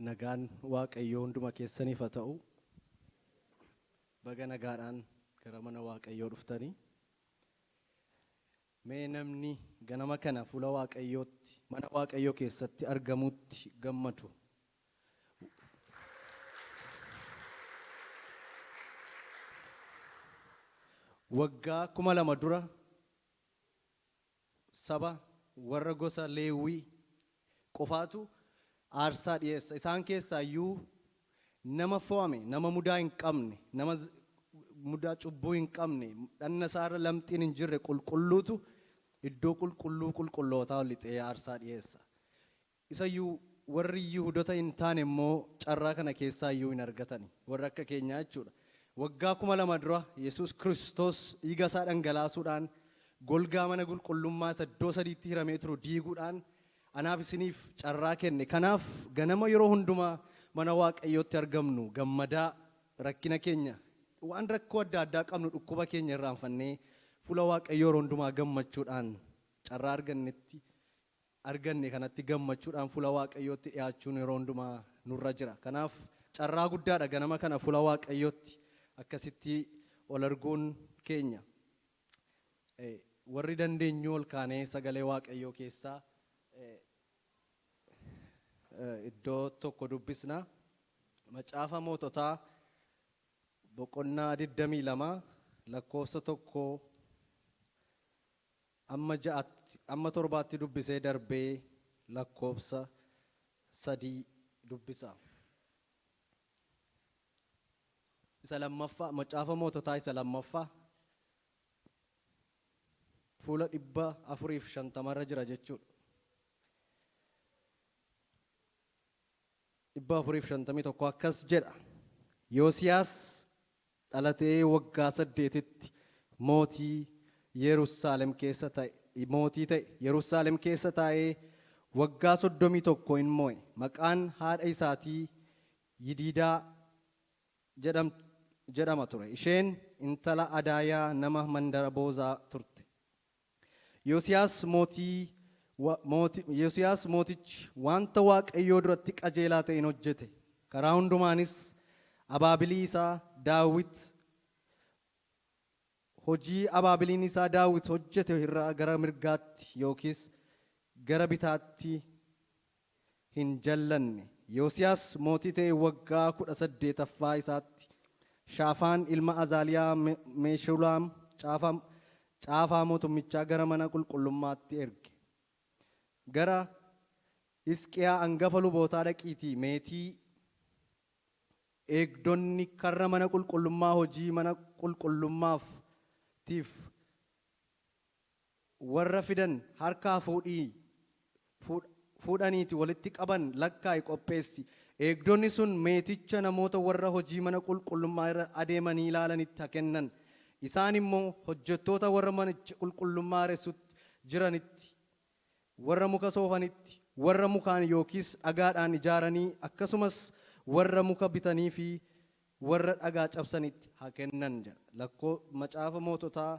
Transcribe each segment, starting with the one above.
nagaan waaqayyoo hunduma keessaniif haa ta'u. Baga nagaadhaan gara mana waaqayyoo dhuftanii. Mee namni ganama kana fuula waaqayyootti mana waaqayyoo keessatti argamutti gammadu. Waggaa 2000 dura saba warra gosa Leewwii qofaatu aarsaa dhiyeessa. Isaan keessaayyuu nama fo'ame, nama mudaa hin qabne, nama mudaa cubbuu hin qabne, dhanna isaarra lamxiin hin jirre qulqulluutu iddoo qulqulluu qulqullootaa lixee aarsaa dhiyeessa. Isayyuu warri Yihuudota hin taane immoo carraa kana keessaayyuu hin argatani. Warra akka keenyaa jechuudha. Waggaa 2000 dura Yesuus Kiristoos dhiiga isaa dhangalaasuudhaan golgaa mana qulqullummaa isa iddoo sadiitti hiramee turu diiguudhaan anaaf isiniif carraa kenne. Kanaaf ganama yeroo hundumaa mana waaqayyootti argamnu gammadaa rakkina keenya waan rakkoo adda addaa qabnu dhukkuba keenya irraanfannee fuula waaqayyoo yeroo hundumaa gammachuudhaan carraa arganne kanatti gammachuudhaan fuula waaqayyootti dhiyaachuun yeroo hundumaa nurra jira. Kanaaf carraa guddaadha ganama kana fuula waaqayyootti akkasitti ol arguun keenya. Warri dandeenyu ol kaanee sagalee waaqayyoo keessaa iddoo tokko dubbisna. Macaafa Moototaa boqonnaa 22 lakkoofsa 1 amma 7tti dubbisee darbee lakkoofsa 3 dubbisa. Isa lammaffaa Macaafa Moototaa isa lammaffaa fuula 450 irra jira jechuudha. 451 akkas jedha. Yoosiyaas dhalatee waggaa 8tti mootii Yerusaalem keessa ta'e. Yerusaalem keessa taa'ee waggaa 31 hin moo'e. Maqaan haadha isaatii Yidiidaa jedhama ture. Isheen intala Adaayaa nama mandara Boozaa turte. Yoosiyaas mootichi wanta waaqayyoo duratti qajeelaa ta'e hin hojjete. Karaa hundumaanis abaabiliin isaa Daawit hojjete irraa gara mirgaatti yookiis gara bitaatti hin jallanne. Yoosiyaas mootii ta'e waggaa 18ffaa isaatti Shaafaan ilma Azaaliyaa Meeshulaam caafaa mootummichaa gara mana qulqullummaatti erge. Gara Hisqiyaa hangafa lubootaa dhaqiitii meetii eegdonni karra mana qulqullummaa hojii mana qulqullummaatiif warra fidan harkaa fuudhaniiti walitti qaban lakkaa'i qopheessi. Eegdonni sun meeticha namoota warra hojii mana qulqullummaa irra adeemanii ilaalanitti haa kennan. Isaan immoo hojjettoota warra manicha qulqullummaa haaromsuutti jiranitti, warra muka soofanitti, warra mukaan yookiis dhagaadhaan ijaaranii akkasumas warra muka bitanii fi warra dhagaa cabsanitti haa kennan jedha. Macaafa Moototaa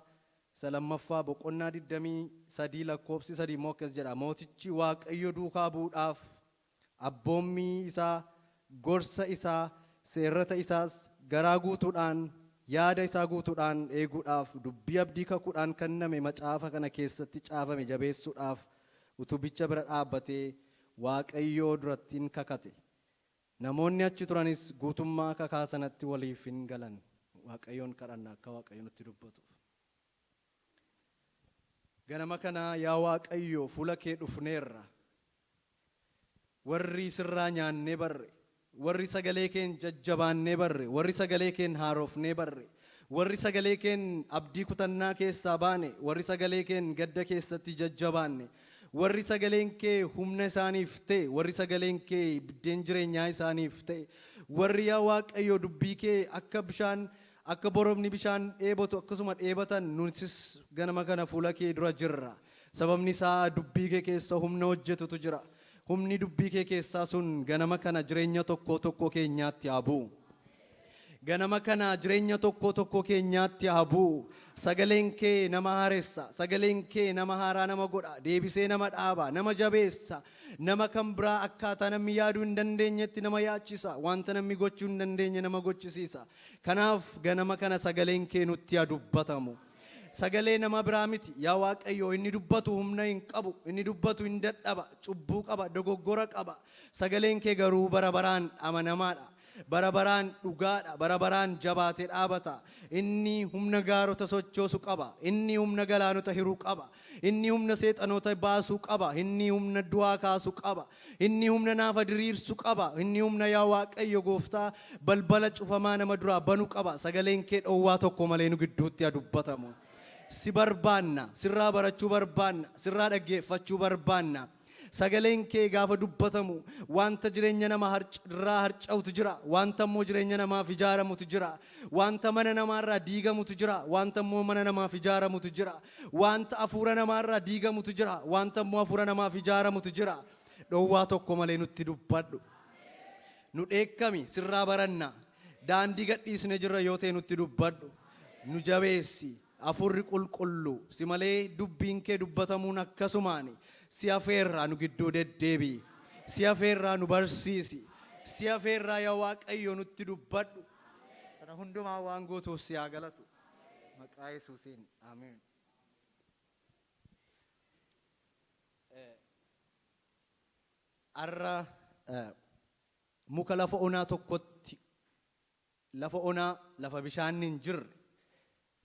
isa lammaffaa boqonnaa 23 lakkoofsi 3 immoo akkas jedha. Mootichi Waaqayyo duukaa bu'uudhaaf abboommii isaa, gorsa isaa, seerrata isaas garaa guutuudhaan yaada isaa guutuudhaan eeguudhaaf dubbii abdii kakuudhaan kenname macaafa kana keessatti caafame jabeessuudhaaf utubicha bira dhaabbatee Waaqayyoo durattiin kakate. Namoonni achi turanis guutummaa kakaa sanatti waliif hin galan. Waaqayyoon kadhanna akka Waaqayyo nutti dubbatuuf. Ganama kana yaa Waaqayyo fuula kee dhufneerra. Warri sirraa nyaannee barre, warri sagalee keen jajjabaannee barre, warri sagalee keen haarofnee barre, warri sagalee keen abdii kutannaa keessaa baane, warri sagalee keen gadda keessatti jajjabaanne, warri sagaleen kee humna isaaniif ta'e, warri sagaleen kee biddeen jireenyaa isaaniif ta'e, warri yaa Waaqayyo dubbii kee akka bishaan akka boromni bishaan dheebotu akkasuma dheebatan nutis ganama kana fuula kee dura jirra. Sababni isaa dubbii kee keessa humna hojjetutu jira. Humni dubbii kee keessaa sun ganama kana jireenya tokko keenyaatti haa bu'u. ganama kana jireenya tokko tokko keenyaatti haa bu'u. Sagaleen kee nama haaressa, sagaleen kee nama haaraa nama godha, deebisee nama dhaaba, nama jabeessa, nama kan biraa akkaataa namni yaaduu hin dandeenyetti nama yaachisa, wanta namni gochuu hin dandeenye nama gochisiisa. Kanaaf ganama kana sagaleen kee nutti haa dubbatamu. Sagalee nama biraa miti yaa Waaqayyo, inni dubbatu humna hin qabu, inni dubbatu hin dadhaba, cubbuu qaba, dogoggora qaba. Sagaleen kee garuu bara baraan amanamaadha. Bara baraan dhugaadha, bara baraan jabaatee dhaabata. Inni humna gaarota sochoosu qaba, inni humna galaanota hiruu qaba, inni humna seexanoota baasuu qaba, inni humna du'aa kaasuu qaba, inni humna naafa diriirsuu qaba, inni humna yaa Waaqayyo Gooftaa balbala cufamaa nama duraa banuu qaba. Sagaleen kee dhowwaa tokko malee nu gidduutti haa dubbatamu. Si barbaanna, sirraa barachuu barbaanna, sirraa dhaggeeffachuu barbaanna. Sagaleen kee gaafa dubbatamu wanta jireenya nama irraa harca'utu jira, wanta immoo jireenya namaaf ijaaramutu jira, wanta mana namaarraa diigamutu jira, wanta immoo mana namaaf ijaaramutu jira, wanta hafuura namaarraa diigamutu jira, wanta immoo hafuura namaaf ijaaramutu jira. Dhowwaa tokko malee nutti dubbadhu. Nu dheekkami, sirraa baranna. Daandii gadhiisne jirra yoo ta'e nutti dubbadhu. Nu jabeessi. Afurri qulqulluu si malee dubbiin kee dubbatamuun akkasumaani. Si afeerraa nu gidduu deddeebi'i. Si afeerraa nu barsiisi. Si afeerraa yaa Waaqayyo nutti dubbadhu. Kana hundumaa waan gootuuf si haa galatu. Maqaa Yesuusiin ameen. Arra muka lafa onaa tokkotti, lafa onaa lafa bishaan hin jirre,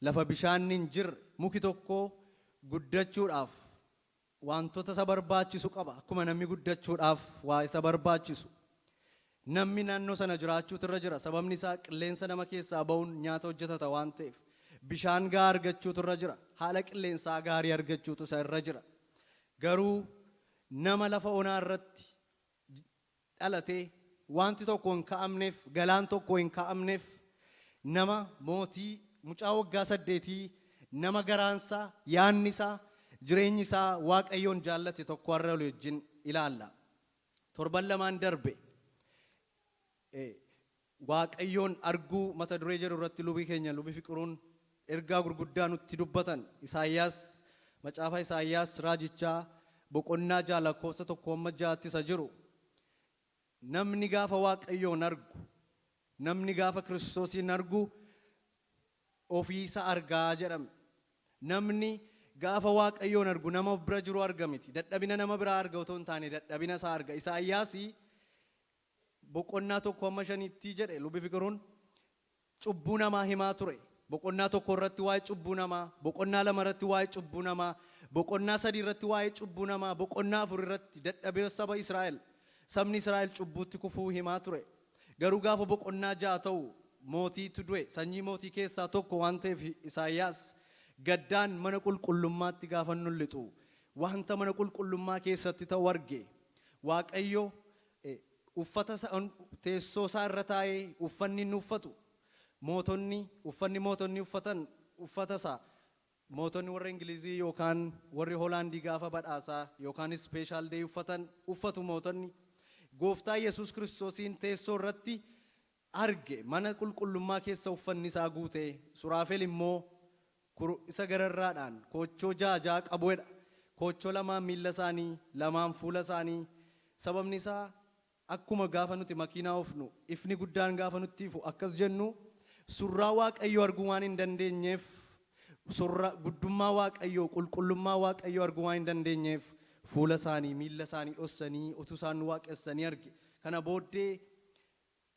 lafa bishaan hin jirre muki tokko guddachuudhaaf wantoota isa barbaachisu qaba. Akkuma namni guddachuudhaaf waa isa barbaachisu. Namni naannoo sana jiraachuutu irra jira. Sababni isaa qilleensa nama keessaa ba'uun nyaata hojjetata waan ta'eef. Bishaan gahaa argachuutu irra jira. Haala qilleensaa gaarii argachuutu isa irra jira. Garuu nama lafa onaa irratti dhalatee wanti tokko hin kaa'amneef, galaan tokko hin kaa'amneef, nama mootii mucaa waggaa 8 nama garaansaa, yaanni isaa, jireenyi isaa Waaqayyoon jaallate tokko har'a wajjin ilaalla. Torban lamaan darbe Waaqayyoon arguu mata duree jedhu irratti lubii keenya lubii Fiqiruun ergaa gurguddaa nutti dubbatan. Isaayyaas, macaafa Isaayyaas raajichaa boqonnaa 6 lakkoofsa 1-6 isa jiru. Namni gaafa Waaqayyoon argu, namni gaafa Kiristoosin argu ofii isaa argaa jedhame. Namni gaafa Waaqayyoon argu nama bira jiru arga miti. Dadhabina nama biraa arga otoo hin taane dadhabina isaa arga. Isaayyaas boqonnaa 1-5 jedhe lubii Fiqiruun cubbuu namaa himaa ture. Boqonnaa 1 irratti waa'ee cubbuu namaa, boqonnaa 2 irratti waa'ee cubbuu namaa, boqonnaa 3 irratti waa'ee cubbuu namaa, boqonnaa 4 irratti dadhabina saba Israa'el, sabni Israa'el cubbuutti kufuu himaa ture. Garuu gaafa boqonnaa 6 ta'u mootiitu du'e. Sanyii mootii keessaa tokko waan ta'eef Isaayyaas gaddaan mana qulqullummaatti gaafa nullitu wanta mana qulqullummaa keessatti ta'u arge. Waaqayyo uffata teessoo isaa irra taa'ee uffanni inni uffatu, uffanni mootonni uffatan uffata isaa. Mootonni warra Ingilizii yookaan warri Hoolaandii gaafa badhaasaa yookaan ispeeshaal dee uffatu mootonni. Gooftaa Yesuus Kiristoosiin teessoo irratti arge. Mana qulqullummaa keessa uffanni isaa guute. Suraafel immoo isa gararraadhaan koochoo 6 qabuudha. Koochoo 2 miilla isaanii, 2 fuula isaanii. Sababni isaa akkuma gaafa nuti makiinaa oofnu ifni guddaan gaafa nutti ifu akkas jennu surraa Waaqayyoo arguu waan hin dandeenyeef, surra guddummaa Waaqayyoo, qulqullummaa Waaqayyoo arguu waan hin dandeenyeef fuula isaanii, miilla isaanii dhossanii utuu isaan waaqessanii arge. Kana booddee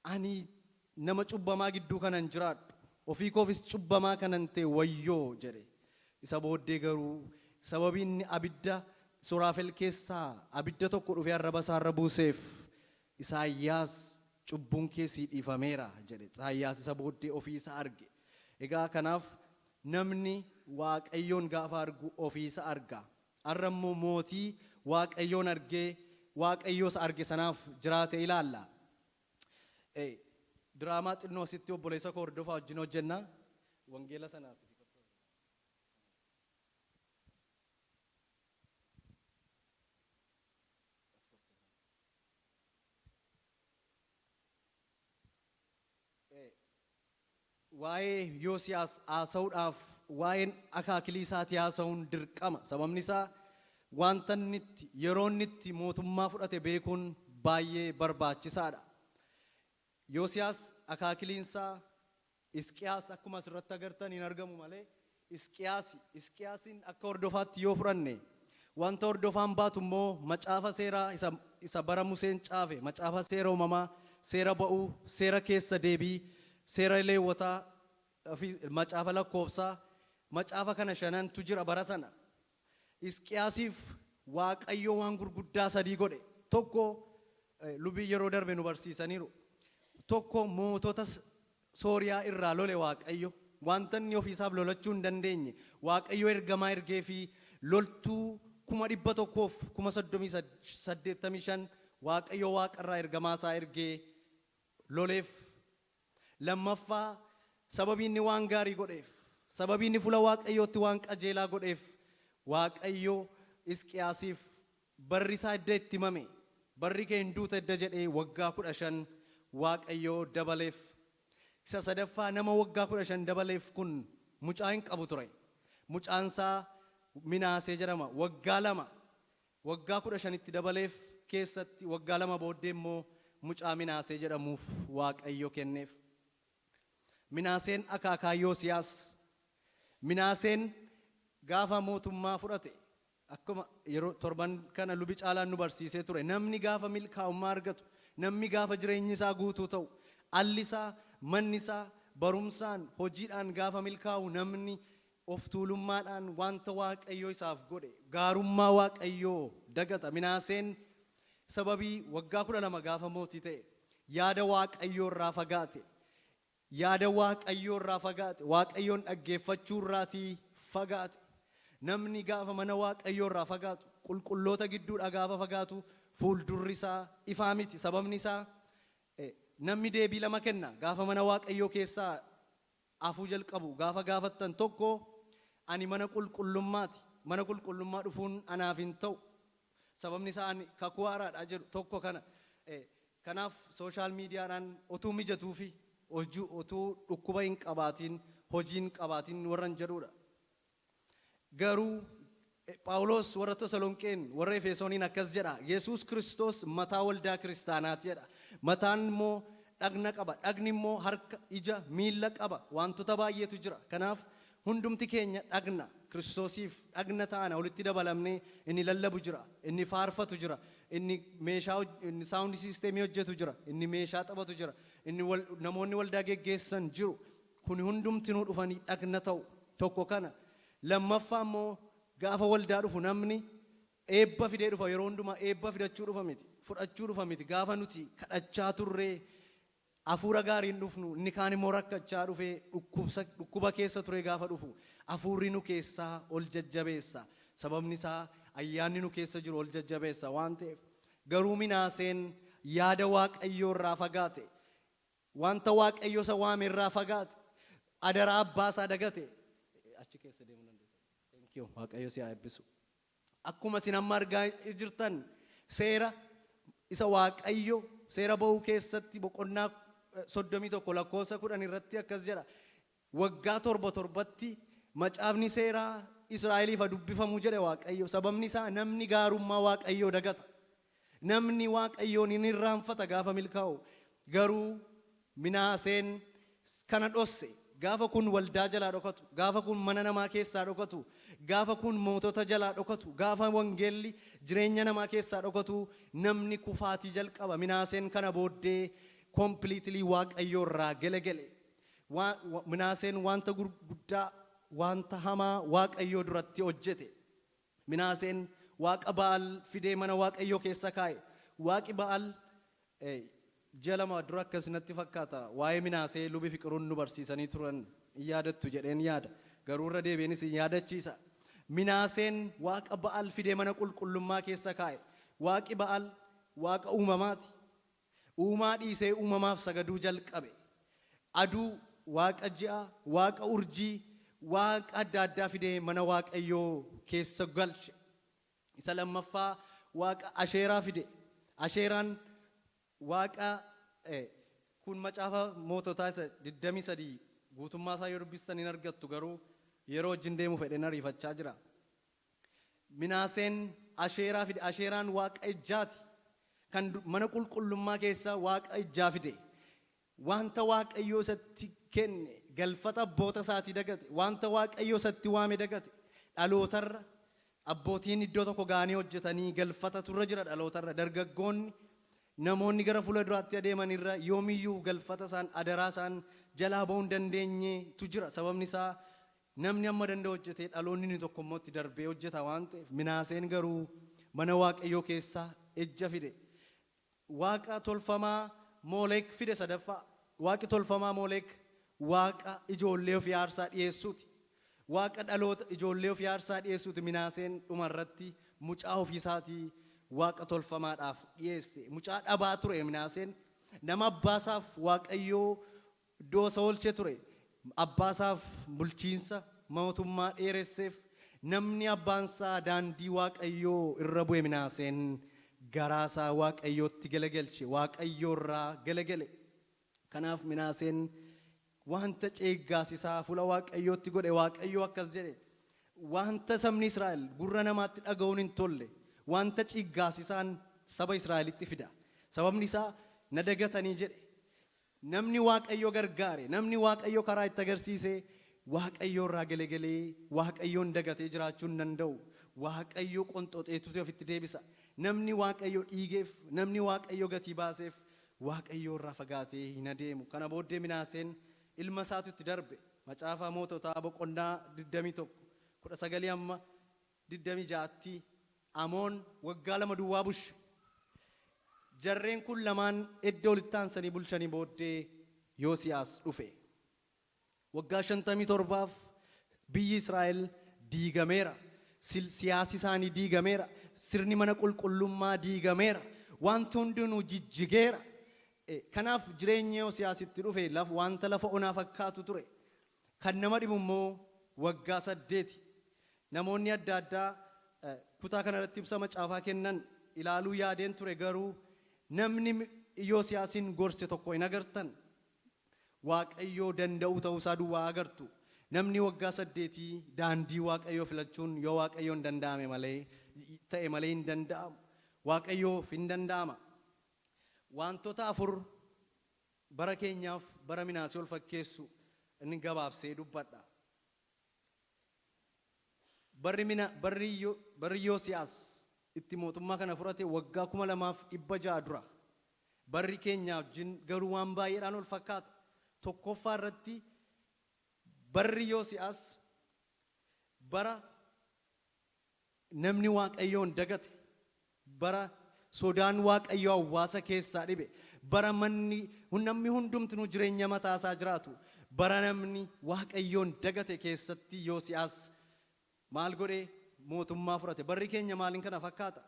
ani nama cubbamaa gidduu kanan jiraadhu, ofii koofis cubbamaa kanan ta'e wayyoo jedhe. Isa booddee garuu sababii inni abidda Suraafel keessaa abidda tokko dhufee arraba isaarra buuseef Isaayyaas cubbuun keessii dhiifameera jedhe. Isaayyaas isa booddee ofii isaa arge. Egaa kanaaf namni Waaqayyoon gaafa argu ofii isaa arga. Har'a immoo mootii Waaqayyoon argee Waaqayyoos arge sanaaf jiraate ilaalla. Diraamaa xinnoo asitti obboleessa koo hordofaa wajjin hojjenna. Wangeela sanaati. waa'ee Yoosiyaas haasa'uudhaaf waa'een akaakilii isaatii haasa'uun dirqama. Sababni isaa wanta inni itti yeroo inni itti mootummaa fudhate beekuun baay'ee barbaachisaadha. Yoosiyaas akaakiliinsaa Hisqiyaas akkuma asirratti agartan hin argamu malee Hisqiyaasiin akka hordofaatti yoo fudhanne wanta hordofaan baatu immoo macaafa seeraa isa bara Museen caafe, macaafa seera uumamaa, seera ba'uu, seera keessa deebii, seera leewwataa fi macaafa lakkoofsaa, macaafa kana shanantu jira bara sana. Hisqiyaasiif Waaqayyo waan gurguddaa sadii godhe. Tokko lubii yeroo darbe nu barsiisaniiru. Tokko mootota Sooriyaa irraa lole Waaqayyo. Wanta inni ofiisaaf lolachuu hin dandeenye Waaqayyo ergamaa ergee fi loltuu 135,085 Waaqayyo waaqarraa ergamaa isaa ergee loleef. Lammaffaa sababii inni waan gaarii godheef, sababii inni fuula Waaqayyootti waan qajeelaa godheef Waaqayyo Hisqiyaasiif barri isaa edda itti himame, barri kee hin duuta edda jedhee waggaa 15 Waaqayyo dabaleef. Isa sadaffaa nama waggaa 15 dabaleef kun mucaa hin qabu ture. Mucaan isaa Minaasee jedhama. Waggaa 15 itti dabaleef keessatti waggaa 2 booddee immoo mucaa Minaasee jedhamuuf Waaqayyo kenneef. Minaaseen akaakaa Yoosiyaas. Minaaseen gaafa mootummaa fudhate akkuma yeroo torban kana lubi caalaan nu barsiisee ture. Namni gaafa milkaa'ummaa argatu, namni gaafa jireenyi isaa guutuu ta'u, alli isaa, manni isaa, barumsaan, hojiidhaan gaafa milkaa'u namni of tuulummaadhaan wanta Waaqayyo isaaf godhe, gaarummaa Waaqayyoo dagata. Minaaseen sababii waggaa 12 gaafa mootii ta'e yaada Waaqayyoo irraa fagaate. Yaada Waaqayyoo irraa fagaate, Waaqayyoon dhaggeeffachuu irraatii fagaate. Namni gaafa mana Waaqayyoo irraa fagaatu, qulqulloota gidduudha gaafa fagaatu, fuuldurri isaa ifaa miti. Sababni isaa namni deebii lama kenna. Gaafa mana Waaqayyoo keessaa afuu jalqabu gaafa gaafattan tokko ani mana qulqullummaati. Mana qulqullummaa dhufuun anaaf hin ta'u. Sababni isaa ani kakuu haaraadha jedhu tokko kana. Kanaaf sooshaal miidiyaadhaan otuu mijatuu fi otuu dhukkuba hin qabaatiin, hojii hin qabaatiin warran jedhudha. Garuu Phaawulos warra Tasalonqeen warra Efesooniin akkas jedha. Yesuus Kiristoos mataa waldaa kiristaanaati jedha. Mataan immoo dhagna qaba. Dhagni immoo harka, ija, miila qaba. Wantoota baay'eetu jira. Kanaaf hundumti keenya dhagna. Kiristoosiif dhagna ta'ana walitti dabalamnee inni lallabu jira. Inni faarfatu jira. Inni meeshaa inni saawundi siisteemii hojjetu jira. Inni meeshaa taphatu jira. Inni namoonni waldaa geggeessan jiru. Kun hundumtinuu dhufanii dhagna ta'u tokko kana. Lammaffaa immoo gaafa waldaa dhufu namni eebba fidee dhufa. Yeroo hundumaa eebba fidachuu dhufa miti, fudhachuu dhufa miti. Gaafa nuti kadhachaa turree hafuura gaariin dhufnu, inni kaan immoo rakkachaa dhufee dhukkuba keessa ture gaafa dhufu hafuurri nu keessaa ol jajjabeessa. Sababni isaa ayyaanni nu keessa jiru ol jajjabeessa waan ta'eef. Garuu Minaaseen yaada Waaqayyoo irraa fagaate, wanta Waaqayyo isa waame irraa fagaate, adaraa abbaa isaa dagate. Achi keessa deemuu dandeessa. Thank you. Waaqayyo si haa eebbisu. Akkuma isin amma argaa jirtan seera isa Waaqayyo seera ba'uu keessatti boqonnaa 31 lakkoofsa 10 irratti akkas jedha. Waggaa 7 macaafni seeraa Israa'eliif dubbifamu jedhe Waaqayyo. Sababni isaa namni gaarummaa Waaqayyoo dagata. Namni Waaqayyoon hin irraanfata gaafa milkaa'u. Garuu Minaaseen kana dhosse. Gaafa kun waldaa jalaa dhokatu, gaafa kun mana namaa keessaa dhokatu, gaafa kun mootota jalaa dhokatu, gaafa wangeelli jireenya namaa keessaa dhokatu, namni kufaatii jalqaba. Minaaseen kana booddee completely Waaqayyoo irraa gele. Minaaseen wanta gurguddaa, wanta hamaa Waaqayyoo duratti hojjete. Minaaseen waaqa Ba'aal fidee mana Waaqayyoo keessa kaa'e. Waaqi Ba'aal jalama dura akkas natti fakkaata. Waa'ee Minaasee lubi Fiqiruun nu barsiisanii turan hin yaadattu jedheen yaada. Garuu irra deebiinis hin yaadachiisa. Minaaseen waaqa Ba'aal fidee mana qulqullummaa keessa kaa'e. Waaqi Ba'aal waaqa uumamaati. Uumaa dhiisee uumamaaf sagaduu jalqabe. Aduu, waaqa ji'a, waaqa urjii, waaqa adda addaa fidee mana Waaqayyoo keessa galche. Isa lammaffaa waaqa Asheeraa fide. Asheeraan waaqa kun macaafa moototaa isa 23 guutummaa isaa yoo dubbistan hin argattu garuu yeroo wajjin deemu fedheen ariifachaa jira. Minaaseen asheeraa fide. Asheeraan waaqa ijjaati. Kan mana qulqullummaa keessaa waaqa ijjaa fide. Wanta waaqayyoo isatti kenne galfata abboota isaatii dagate. Wanta waaqayyoo isatti waame dagate. Dhalootarra abbootiin iddoo tokko gaanii hojjetanii galfata turre jira dhalootarra. Dargaggoonni namoonni gara fuula duraatti adeemanirra yoomiyyuu galfata isaan adaraa isaan jalaa ba'uu hin dandeenyetu jira. Sababni isaa namni amma danda'u hojjetee dhaloonni inni tokko immoo itti darbee hojjeta waan ta'eef. Minaaseen garuu mana waaqayyoo keessaa ejja fide. Waaqa tolfamaa Moolek fide sadaffaa. Waaqi tolfamaa Moolek waaqa ijoollee ofii aarsaa dhiyeessuuti. Waaqa dhaloota ijoollee ofii aarsaa dhiyeessuuti. Minaaseen dhumarratti mucaa ofiisaatii waaqa tolfamaadhaaf dhiyeesse. Mucaa dhabaa ture Minaaseen. Nama abbaasaaf waaqayyoo iddoo isa oolche ture. Abbaasaaf bulchiinsa mootummaa dheeresseef. Namni abbaansaa daandii waaqayyoo irra bu'e Minaaseen garaasaa waaqayyootti galagalche. Waaqayyoorraa galagale. Kanaaf Minaaseen wanta ceeggaasisaa fuula waaqayyootti godhe. Waaqayyoo akkas jedhe, wanta sabni Israa'el gurra namaatti dhaga'uun hin tolle wanta ceeggaasisaan saba Israa'elitti fida. Sababni isaa na dagatanii jedhe. Namni waaqayyoo gargaare, namni waaqayyoo karaa itti agarsiise waaqayyoorraa galagalee waaqayyoon dagatee jiraachuu hin danda'u. Waaqayyoo qonxoxeetuuti ofitti deebisa. Namni waaqayyoo dhiigeef, namni waaqayyoo gatii baaseef waaqayyoorraa fagaatee hin adeemu. Kana booddee Minaaseen ilma isaatu itti darbe. Macaafa Moototaa boqonnaa 21 19 amma 26tti Amoon waggaa 2 duwwaa bushe. Jarreen kun lamaan iddoo walitti aansanii bulchanii booddee Yoosiyaas dhufe. Waggaa 57 biyyi Israa'el diigameera. Siyaasi isaanii diigameera. Sirni mana qulqullummaa diigameera. Wanti hundinuu jijjigeera. Kanaaf jireenya Yoosiyaasitti dhufe wanta lafa onaa fakkaatu ture. Kan nama dhibu immoo waggaa 8. Namoonni adda addaa kutaa kanarratti ibsa macaafaa kennan ilaaluu yaadeen ture garuu namni Yoosiyaasin gorse tokko hin agartan. Waaqayyoo danda'u ta'uusaa duwwaa agartu. Namni waggaa 8 daandii waaqayyoo filachuun yoo waaqayyoon danda'ame malee ta'e malee hin danda'amu. Waaqayyoof hin danda'ama. Wantoota 4 bara keenyaaf bara Minaasee ol fakkeessu inni gabaabsee dubbadha. Barri Yoosiyaas itti mootummaa kana fudhate waggaa 2600 dura. Barri keenya wajjin garuu waan baay'eedhaan ol fakkaata. Tokkoffaa irratti barri Yoosiyaas bara namni waaqayyoon dagate, bara sodaan waaqayyoo hawaasa keessaa dhibe, bara namni hundumtuu jireenya mataasaa jiraatu, bara namni waaqayyoon dagate keessatti Yoosiyaas maal godhee mootummaa fudhate. Barri keenya maaliin kana fakkaata?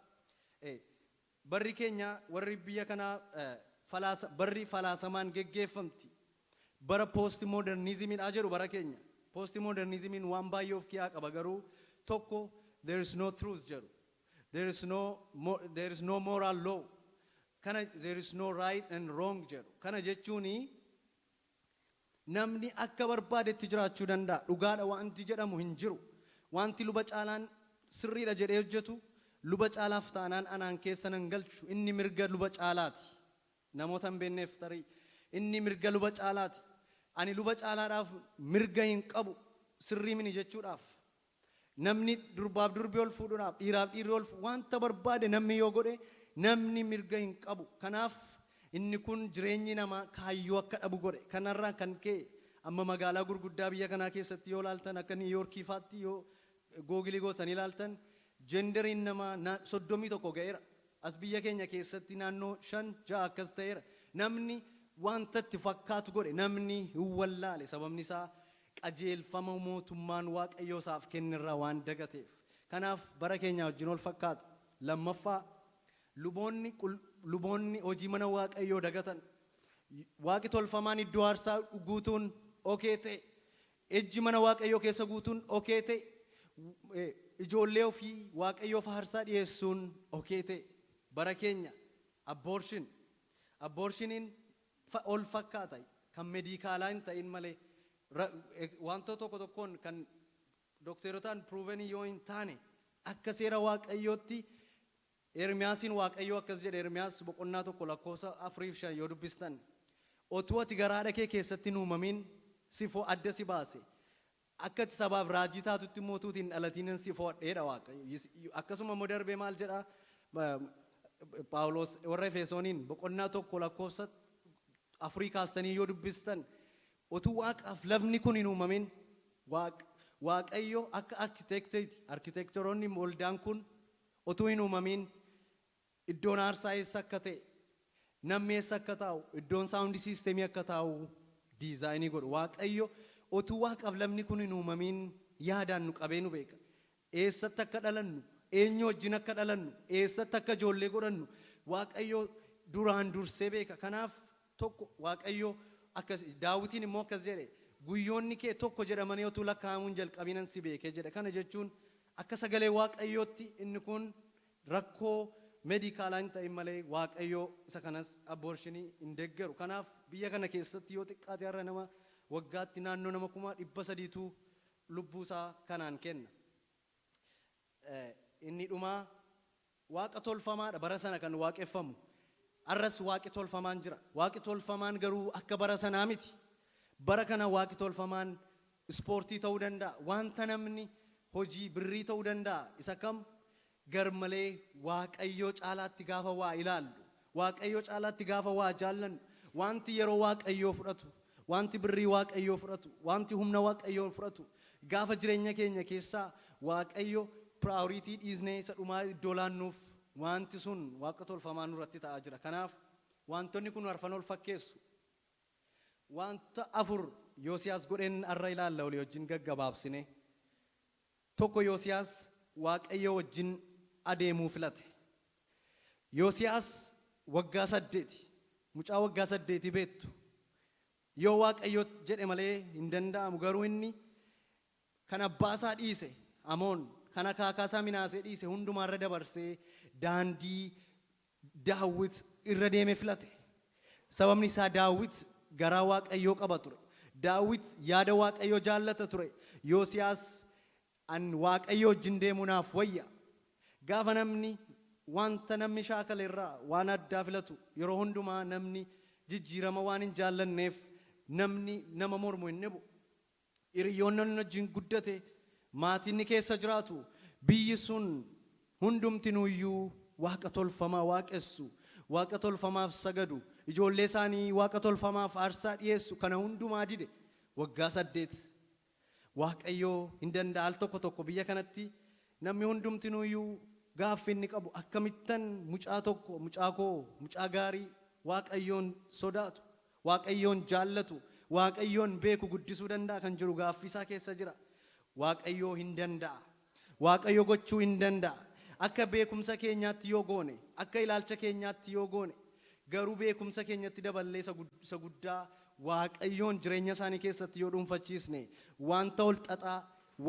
Barri keenya warri biyya kanaa barri falaasamaan geggeeffamti. Bara post-modernizimiidhaa jedhu bara keenya. Post-modernizimiin waan baay'ee of keessaa qaba garuu tokko there is no truth jedhu. There is no moral law. There is no right and wrong jedhu. Kana jechuuni namni akka barbaadetti jiraachuu danda'a. Dhugaadha wanti jedhamu hin jiru. Wanti luba caalaan sirriidha jedhee hojjetu luba caalaaf taanaan anaan keessa nan galchu. Inni mirga luba caalaati. Namoota hin beekneef tarii inni mirga luba caalaati. Ani luba caalaadhaaf mirga hin qabu sirrii mini jechuudhaaf. Namni durbaaf durbii ol fuudhuudhaaf dhiiraaf dhiirri ol wanta barbaade namni yoo godhe namni mirga hin qabu. Kanaaf inni kun jireenyi namaa kaayyoo akka dhabu godhe. Kanarraa kan ka'e amma magaalaa gurguddaa biyya kanaa keessatti yoo ilaaltan akka Niiyoorkii faatti yoo googilii gootan ilaaltan jenderiin namaa 31 ga'eera. As biyya keenya keessatti naannoo 5-6 akkas ta'eera. Namni wanta itti fakkaatu godhe namni hin wallaale. Sababni isaa qajeelfama mootummaan waaqayyoo isaaf kennirraa waan dagateef. Kanaaf bara keenya wajjin ol fakkaata. Lammaffaa luboonni hojii mana waaqayyoo dagatan. Waaqi tolfamaan iddoo aarsaa guutuun okee ta'e. Ejji mana waaqayyoo keessa guutuun okee ta'e. Ijoollee ofii waaqayyoof aarsaa dhiyeessuun okee ta'e. Bara keenya aborshiniin ol fakkaata kan meedikaalaa hin ta'in malee wantoota tokko tokkoon kan dookterotaan pruuvanii yoo hin taane akka seera waaqayyootti Ermiyaasiin waaqayyoo akkas jedhe Ermiyaas boqonnaa tokko lakkoofsa 4-5 yoo dubbistan otuu ati garaa kee keessatti hin uumamin si adda si baase akka ati sabaaf raajii taatutti mootuutiin dhalatiniin si fo'adheedha waaqayyo akkasuma immoo darbee maal jedha Phaawulos warra Efesooniin boqonnaa tokko lakkoofsa 4 kaastanii yoo dubbistan otuu waaqaaf lafni kun hin uumamin waaqayyo akka arkiteektoroonni waldaan kun otuu hin uumamin iddoon aarsaa eessa akka ta'e namni eessa akka taa'u iddoon saawundi siisteemii akka taa'u diizaayinii godhu waaqayyo otuu waaqaaf lafni kun hin uumamin yaadaan nu qabee nu beeka eessatti akka dhalannu eenyu wajjin akka dhalannu eessatti akka ijoollee godhannu waaqayyo duraan dursee beeka kanaaf tokko waaqayyo akkas Daawitiin immoo akkas jedhe guyyoonni kee tokko jedhamanii otuu lakkaa'amuun jalqabinan si beekee jedhe kana jechuun akka sagalee waaqayyootti inni kun rakkoo meedikaalaa hin ta'in malee waaqayyoo isa kanas abortionii hin deeggaru kanaaf biyya kana keessatti yoo xiqqaate har'a nama waggaatti naannoo nama 300,000tu lubbuusaa kanaan kenna inni dhumaa waaqa tolfamaadha bara sana kan waaqeffamu arras waaqi tolfamaan jira waaqi tolfamaan garuu akka bara sanaa miti bara kana waaqi tolfamaan ispoortii ta'uu danda'a wanta namni hojii birrii ta'uu danda'a isa kam garmalee waaqayyoo caalaatti gaafa waa ilaallu waaqayyoo caalaatti gaafa waa jaallannu wanti yeroo waaqayyoo fudhatu wanti birrii waaqayyoo fudhatu wanti humna waaqayyoo fudhatu gaafa jireenya keenya keessaa waaqayyo priority dhiisnee isa dhumaa iddoo laannuuf wanti sun waaqa tolfamaa nurratti ta'aa jira kanaaf wantoonni kun arfan ol fakkeessu wanta afur Yoosiyaas godheen arra ilaalla olii wajjin gaggabaabsine tokko Yoosiyaas waaqayyo wajjin adeemuu filate Yoosiyaas waggaa 8 mucaa waggaa 8 beettu yoo waaqayyo jedhe malee hin danda'amu garuu inni kan abbaasaa dhiise Amoon kan akaakaasaa Minaasee dhiise hundumaarra dabarsee daandii Daawit irra deeme filate sababni isaa Daawit garaa waaqayyoo qaba ture Daawit yaada waaqayyoo jaallata ture Yoosiyaas an waaqayyoo wajjin deemuunaaf wayya gaafa namni wanta namni shaakala irraa waan addaa filatu yeroo hundumaa namni jijjiirama waan hin jaallanneef namni nama mormu hin dhibu hiriyoonni wajjin guddate maatiin keessa jiraatu biyyi sun hundumtinuuyyuu waaqa tolfamaa waaqessu waaqa tolfamaaf sagadu ijoollee isaanii waaqa tolfamaaf aarsaa dhiyeessu kana hundumaa dide waggaa 8 waaqayyoo hin danda'a al tokko tokko biyya kanatti namni hundumtinuuyyuu gaaffii inni qabu akkamittan mucaa tokko mucaa koo mucaa gaarii waaqayyoon sodaatu waaqayyoon jaallatu waaqayyoon beeku guddisuu danda'a kan jiru gaaffii isaa keessa jira waaqayyoo hin danda'a waaqayyo gochuu hin danda'a akka beekumsa keenyaatti yoo goone akka ilaalcha keenyaatti yoo goone garuu beekumsa keenyatti daballee isa guddaa waaqayyoon jireenya isaanii keessatti yoo dhuunfachiisne wanta ol xaxaa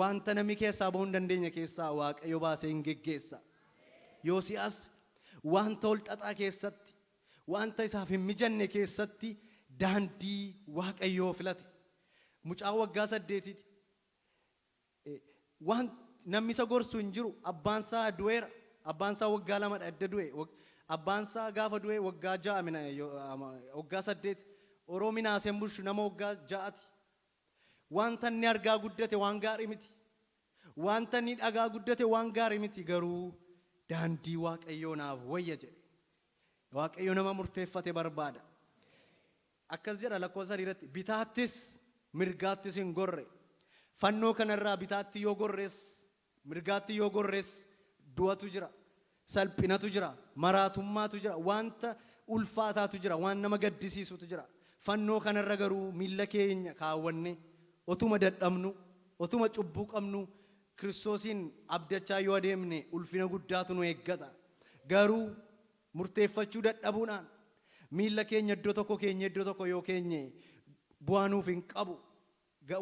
wanta namni keessaa bahuu hin dandeenye keessaa waaqayyo baasee hin geggeessa Yoosiyaas wanta ol xaxaa keessatti wanta isaaf hin mijanne keessatti daandii waaqayyoo filate mucaa waggaa 8ti waan namni isa gorsu hin jiru abbaan isaa du'eera abbaan isaa waggaa 2 adda du'e abbaan isaa gaafa du'e waggaa 6 waggaa 8 Orominaaseen bulchu nama waggaa 6ti wanta inni argaa guddate waan gaarii miti wanta inni dhagaa guddate waan gaarii miti garuu daandii waaqayyoo naaf wayya jedhe waaqayyo nama murteeffate barbaada akkas jedha lakkoofsa 3 irratti bitaattis mirgaattis hin gorre fannoo kanarraa bitaatti yoo gorrees mirgaatti yoo gorrees du'atu jira salphinatu jira maraatummaatu jira wanta ulfaataatu jira waan nama gaddisiisutu jira fannoo kanarra garuu miilla keenya kaawwanne otuma dadhabnu otuma cubbuu qabnu Kiristoosiin abdachaa yoo adeemne ulfina guddaatu nu eeggata garuu murteeffachuu dadhabuudhaan miilla keenya iddoo tokko yoo keenye bu'aanuuf hin qabu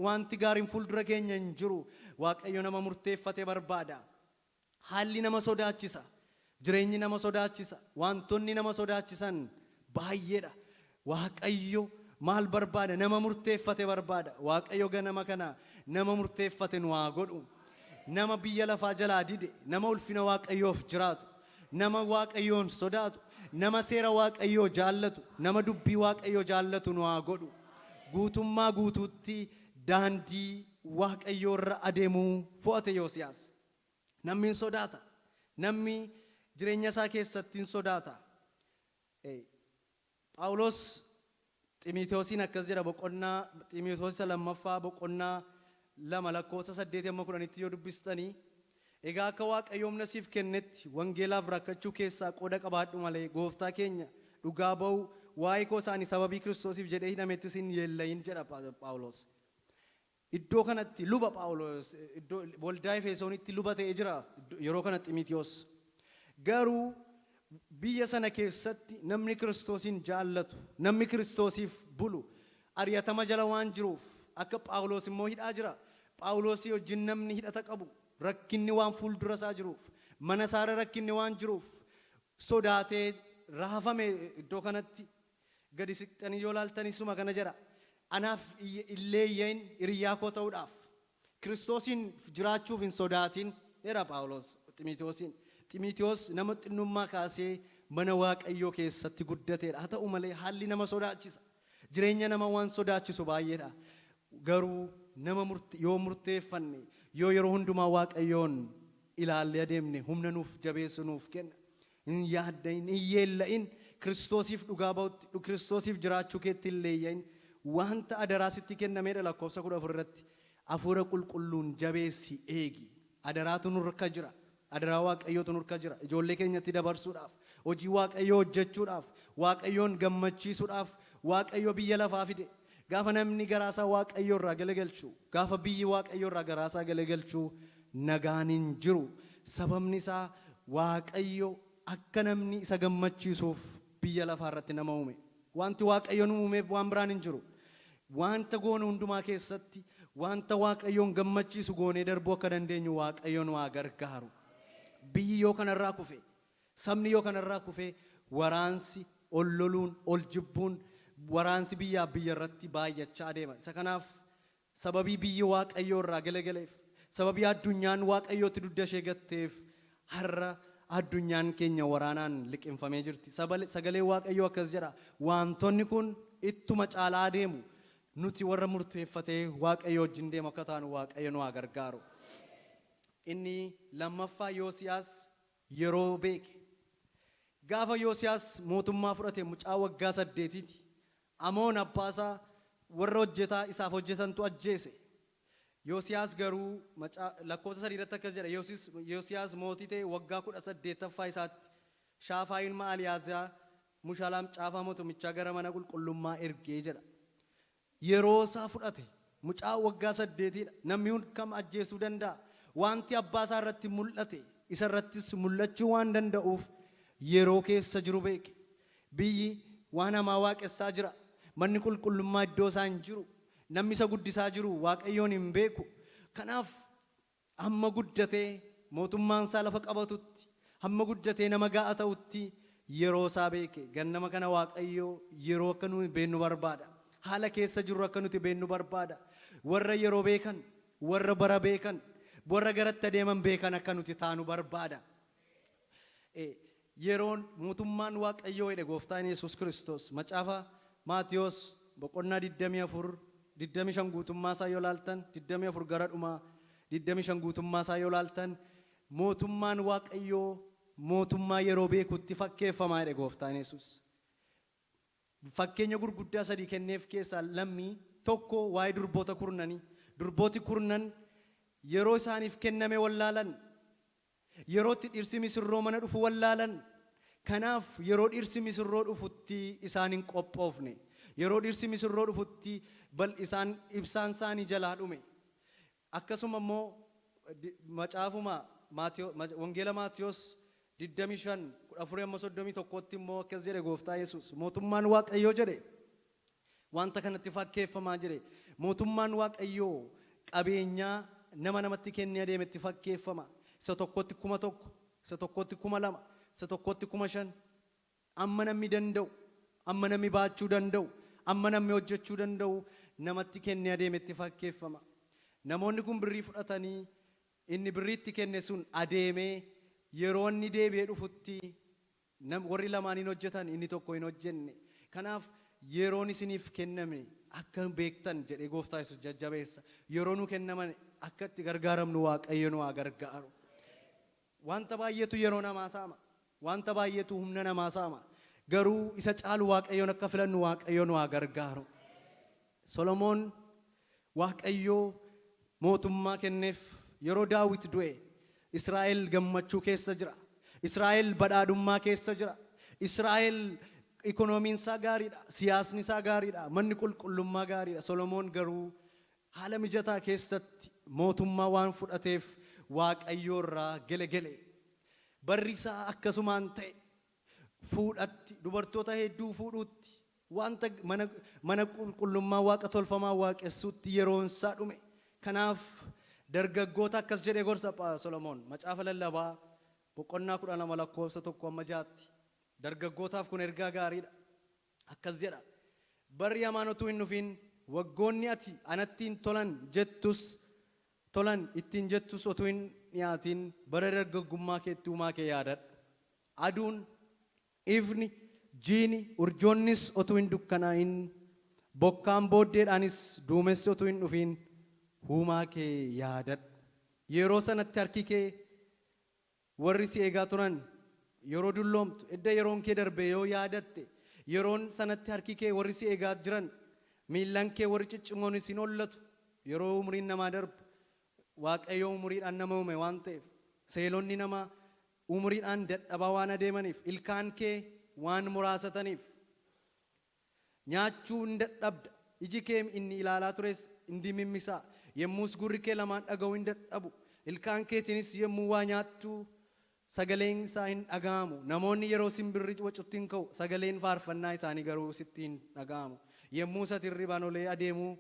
wanti gaariin fuuldura keenya hin jiru waaqayyo nama murteeffate barbaada haalli nama sodaachisa jireenyi nama sodaachisa wantoonni nama sodaachisan baay'eedha waaqayyo maal barbaada nama murteeffate barbaada waaqayyo ganama kana nama murteeffate nu haa godhu nama biyya lafaa jalaa dide nama ulfina waaqayyoof jiraatu nama waaqayyoon sodaatu nama seera waaqayyoo jaallatu nama dubbii waaqayyoo jaallatu nu haa godhu guutummaa guutuutti daandii waaqayyoo irra adeemuu fo'ate Yoosiyaas namni hin sodaata namni jireenya isaa keessatti hin sodaata Phaawulos Xiimotewosiin akkas jedha boqonnaa Xiimotewos lammaffaa boqonnaa 2:8-10 yoo dubbistanii egaa akka waaqayyoon nasiif kennetti wangeelaaf rakkachuu keessaa qooda qabaadhu malee gooftaa keenya dhugaa ba'u waa'ee koo isaanii sababii Kiristoosiif jedhee hidhametti sin yeellayin jedha Phaawulos. Iddoo kanatti luba Phaawulos iddoo waldaa Efesoonitti luba ta'ee jira yeroo kana Xiimotewos garuu biyya sana keessatti namni Kiristoosin jaallatu namni Kiristoosiif bulu ari'atama jala waan jiruuf akka Phaawulos immoo hidhaa jira Phaawulosii wajjin namni hidhata qabu rakkinni waan fuuldura isaa jiruuf mana isaarra rakkinni waan jiruuf sodaatee raafame iddoo kanatti gadi siqxanii yoo laaltanii suma kana jedha anaaf illee yeen hiriyaa koo ta'uudhaaf Kiristoosin jiraachuuf hin sodaatin jedha Phaawulos Xiimotewosiin Xiimotewos nama xinnummaa kaasee mana waaqayyoo keessatti guddateedha haa ta'u malee haalli nama sodaachisa jireenya nama waan sodaachisu baay'eedha garuu nama yoo murteeffanne yoo yeroo hundumaa waaqayyoon ilaallee adeemne humna nuuf jabeessu nuuf kenna hin yaaddain hin yeella'in Kiristoosiif dhugaa ba'utti Kiristoosiif jiraachuu keetti hin leeyyain wanta adaraa sitti kennameedha lakkoofsa 14 irratti hafuura qulqulluun jabeessi eegi adaraatu nurra jira adaraa waaqayyootu nurra jira ijoollee keenyatti dabarsuudhaaf hojii waaqayyoo hojjechuudhaaf waaqayyoon gammachiisuudhaaf waaqayyoo biyya lafaa fide gaafa namni garaasaa waaqayyoo irraa galagalchu gaafa biyyi waaqayyoo irraa garaasaa galagalchu nagaan hin jiru sababni isaa waaqayyo akka namni isa gammachiisuuf biyya lafaa irratti nama uume wanti waaqayyoon uumeef waan biraan hin jiru wanta goone hundumaa keessatti wanta waaqayyoon gammachiisu goonee darbuu akka dandeenyu waaqayyoon waa gargaaru biyyi yoo kanarraa kufe sabni yoo kanarraa kufe waraansi ol loluun ol jibbuun waraansi biyyaa biyya irratti baay'achaa adeema isa kanaaf sababii biyyi waaqayyoo irraa galagaleef sababii addunyaan waaqayyootti dugda ishee gatteef har'a addunyaan keenya waraanaan liqinfamee jirti sagalee waaqayyoo akkas jedha wantoonni kun ittuma caalaa adeemu nuti warra murteeffatee waaqayyoo wajjin deemu akka taanu waaqayyo nu haa gargaaru inni lammaffaa Yoosiyaas yeroo beeke gaafa Yoosiyaas mootummaa fudhate mucaa waggaa 8ti Amoon abbaasaa warra hojjetaa isaaf hojjetantu ajjeese Yoosiyaas garuu lakkoofsa 3 irratti akkas jedha Yoosiyaas mootii ta'e waggaa 18ffaa isaatti Shaafaa ilma Aliyaazaa Mushalaam caafaa mootumichaa gara mana qulqullummaa ergee jedha yeroo isaa fudhate mucaa waggaa 8tidha namni kam ajjeesuu danda'a wanti abbaasaa irratti mul'ate isa irrattis mul'achuu waan danda'uuf yeroo keessa jiru beeke biyyi waan hamaa waaqessaa jira manni qulqullummaa iddoo isaa hin jiru namni isa guddisaa jiru waaqayyoon hin beeku kanaaf hamma guddatee mootummaan isaa lafa qabatutti hamma guddatee nama ga'a ta'utti yeroo isaa beeke gannama kana waaqayyoo yeroo akka nuti beennu barbaada haala keessa jirru akka nuti beennu barbaada warra yeroo beekan warra bara beekan warra garatti adeeman beekan akka nuti taanu barbaada yeroon mootummaan waaqayyoo jedhe gooftaan Yesuus Kiristoos macaafa Maatiyos boqonnaa 25 guutummaa isaa yoo laaltan 24 gara dhumaa 25 guutummaa isaa yoo laaltan mootummaan waaqayyoo mootummaa yeroo beekutti fakkeeffamaa jedhe gooftaan Yesuus fakkeenya gurguddaa 3 kenneef keessaa lammii tokko waa'ee durboota kurnanii durbooti kurnan yeroo isaaniif kenname wallaalan yerootti dhirsi misirroo mana dhufu wallaalan kanaaf yeroo dhirsi misirroo dhufutti isaan hin qophoofne yeroo dhirsi misirroo dhufutti bal isaan ibsaan isaanii jalaa dhume akkasuma immoo macaafuma wangeela Maatiyos 25:14-31tti immoo akkas jedhe gooftaa Yesuus mootummaan waaqayyoo jedhe wanta kanatti fakkeeffamaa jedhe mootummaan waaqayyoo qabeenyaa nama namatti kennee adeemetti fakkeeffama isa tokkotti 1,000 isa tokkotti 2,000 isa tokkotti 5,000 amma namni danda'u amma namni baachuu danda'u amma namni hojjechuu danda'u namatti kennee adeemetti fakkeeffama. Namoonni kun birrii fudhatanii inni birriitti kenne sun adeemee yeroo inni deebi'ee dhufutti warri lamaaniin hojjetan inni tokko hin hojjenne. Kanaaf yeroon isiniif kenname akka beektan jedhee gooftaa Yesuus jajjabeessa. Yeroo nu kennaman akka itti gargaaramnu Waaqayyo nu haa gargaaru. Wanta baay'eetu yeroo namaa saama. Wanta baay'eetu humna namaa saama. Garuu isa caalu Waaqayyoon akka filannu Waaqayyo nu haa gargaaru. Solomoon Waaqayyoo mootummaa kenneef yeroo Daawit du'e Israa'el gammachuu keessa jira. Israa'el badhaadhummaa keessa jira. Israa'el Ikoonomiin isaa gaariidha, siyaasni isaa gaariidha, manni qulqullummaa gaariidha. Solomoon garuu haala mijataa keessatti mootummaa waan fudhateef Waaqayyoo irraa gele. Barri isaa akkasumaan ta'e fuudhatti dubartoota hedduu fuudhuutti wanta mana qulqullummaa Waaqa tolfamaa waaqessuutti yeroon isaa dhume. Kanaaf dargaggoota akkas jedhee gorsa Solomoon macaafa lallabaa boqonnaa 12 lakkoofsa 1-6. Dargaggootaaf kun ergaa gaariidha. Akkas jedha. Barri hamaan utuu hin dhufin waggoonni ati anattiin tolan ittiin jettus utuu hin dhiyaatin bara dargaggummaa keetti uumaa kee yaadadhu. Aduun, ifni, jiini, urjoonnis utuu hin dukkanaa'in bokkaan booddeedhaanis duumessi utuu hin dhufin uumaa kee yaadadhu. Yeroo sanatti harki kee warri si eegaa turan yeroo dulloomtu edda yeroon kee darbe yoo yaadatte yeroon sanatti harki kee warri si eegaa jiran miillan kee warri ciccimoon isin hollatu yeroo umriin namaa darbu Waaqayyo umriidhaan nama uume waan ta'eef seelonni namaa umriidhaan dadhabaa waan adeemaniif ilkaan kee waan muraasataniif nyaachuu hin dadhabda. Iji kee inni ilaalaa tures hin dimimmisaa. Yemmuus gurri kee lamaan dhaga'uu hin dadhabu. Ilkaan keetiinis yemmuu waa nyaattuu sagaleen isaa hin dhaga'amu. Namoonni yeroo simbirri wacutti hin ka'u sagaleen faarfannaa isaanii garuu sitti hin dhaga'amu. Yemmuu sati hirribaan olee adeemuu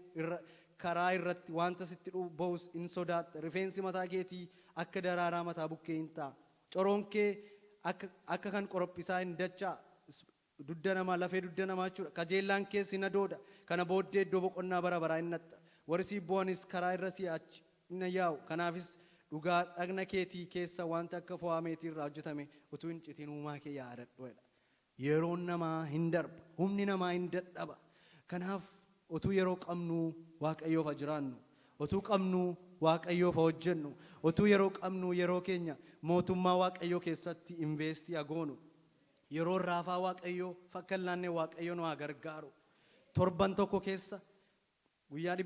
karaa irratti wanta sitti ba'us hin sodaatta. Rifeensi mataa keetii akka daraaraa mataa bukkee hin ta'a. Coroon kee akka kan qorophisaa hin dachaa. Dudda namaa lafee dudda namaa jechuudha. Kajeellaan keessa hin adooda. Kana booddee iddoo boqonnaa bara baraa hin natta. Warri siif bu'anis karaa irra si'achi hin yaa'u. Kanaafis dhugaa dhagna keetii keessa wanta akka fo'aa meetii irraa hojjetame utuu hin citiin uumaa kee yaadadhu. Yeroon namaa hin darba, humni namaa hin dadhaba. Kanaaf utuu yeroo qabnu Waaqayyoof haa jiraannu, utuu qabnu Waaqayyoof haa hojjennu, utuu yeroo qabnu yeroo keenya mootummaa Waaqayyoo keessatti investii haa goonu. Yeroo raafaa Waaqayyoo fakka hin laanne Waaqayyoo nu haa gargaaru. Torban tokko keessa guyyaa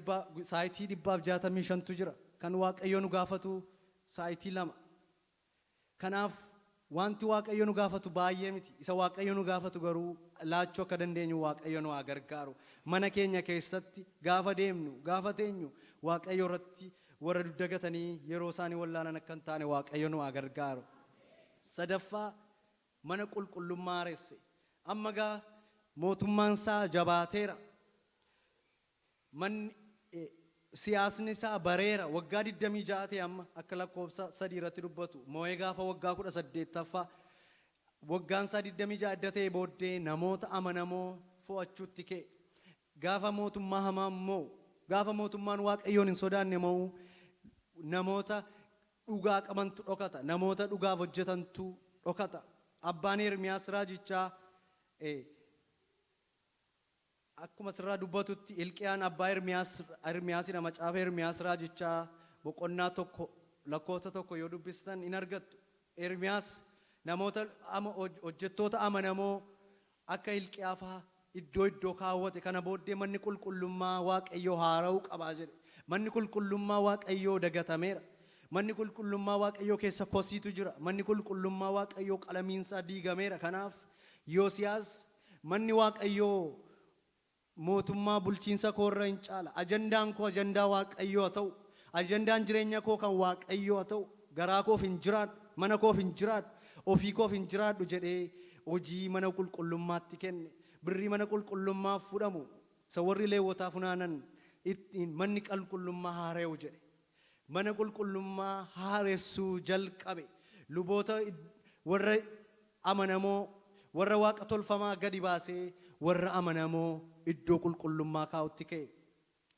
saayitii 65tu jira. Kan Waaqayyoo nu gaafatu saayitii 2. Kanaaf wanti Waaqayyo nu gaafatu baay'ee miti. Isa Waaqayyo nu gaafatu garuu laachuu akka dandeenyu Waaqayyo nu haa gargaaru. Mana keenya keessatti gaafa deemnu, gaafa teenyu Waaqayyo irratti warra duddagatanii yeroo isaanii wallaalan akka hin taane Waaqayyo nu haa gargaaru. Sadaffaa mana qulqullummaa haaresse. Amma gaa mootummaan isaa jabaateera. Manni siyaasni isaa bareera. Waggaa 26 ta'e amma akka lakkoofsa 3 irratti dubbatu. Moo'ee gaafa waggaa 18ffaa waggaan isaa 26 ta'e booddee namoota amanamoo fo'achuutti ka'e. Gaafa mootummaa hamaa immoo gaafa mootummaan Waaqayyoon hin sodaanne immoo namoota dhugaa qabantu dhokata. Namoota dhugaaf hojjetantu dhokata. Abbaan Ermiyaas raajichaa akkuma sirraa dubbatutti Hilqiyaan abbaa Ermiyaasidha. Macaafa Ermiyaas raajichaa boqonnaa 1 lakkoofsa 1 yoo dubbistan in argattu. Ermiyaas namoota hojjettoota amanamoo akka Hilqiyaa fa'aa iddoo kaawwate. Kana booddee manni qulqullummaa Waaqayyoo haara'uu qabaa jedhe. Manni qulqullummaa Waaqayyoo dagatameera. Manni qulqullummaa Waaqayyoo keessa kosiitu jira. Manni qulqullummaa Waaqayyoo qalamiinsaa diigameera. Kanaaf Yoosiyaas manni Waaqayyoo mootummaa bulchiinsa koo irra hin caala. Ajandaan koo ajandaa Waaqayyoo haa ta'u. Ajandaan jireenya koo kan Waaqayyoo haa ta'u. Garaa koof hin jiraadhu, mana koof hin jiraadhu, ofii koof hin jiraadhu jedhee hojii mana qulqullummaatti kenne. Birrii mana qulqullummaaf fudhamu isa warri Leewwotaa funaanan ittiin manni qulqullummaa haara'u jedhe. Mana qulqullummaa haaressuu jalqabe. Luboota warra amanamoo warra Waaqa tolfamaa gadi baasee warra amanamoo iddoo qulqullummaa kaa'utti ka'e.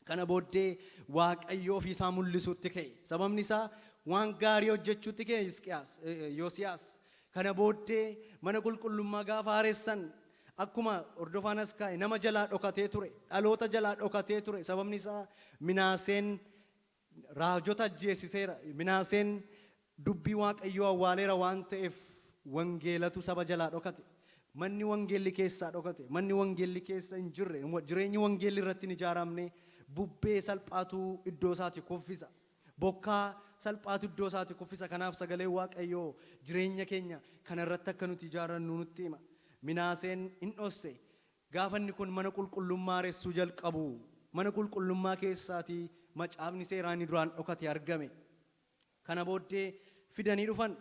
Kana booddee Waaqayyo ofii isaa mul'isuutti ka'e. Sababni isaa waan gaarii hojjechuutti ka'e Yosiyaas. Kana booddee mana qulqullummaa gaafa haaressan akkuma hordofaan as kaa'e nama jalaa dhokatee ture, dhaloota jalaa dhokatee ture. Sababni isaa Minaaseen raajota ajjeesiseera. Minaaseen dubbii Waaqayyoo awwaaleera waan ta'eef wangeelatu saba jalaa dhokate. Manni wangeelli keessaa dhokate. Manni wangeelli keessa hin jirre. Jireenyi wangeelli irratti hin ijaaramne. Bubbee salphaatu iddoo isaati kuffisa. Bokkaa salphaatu iddoo isaati kuffisa. Kanaaf sagalee Waaqayyoo jireenya keenya kana irratti akka nuti ijaarannu nutti hima. Minaaseen hin dhosse. Gaafa inni kun mana qulqullummaa haaressuu jalqabu. Mana qulqullummaa keessaatii macaafni seeraa inni duraan dhokate argame. Kana booddee fidanii dhufan.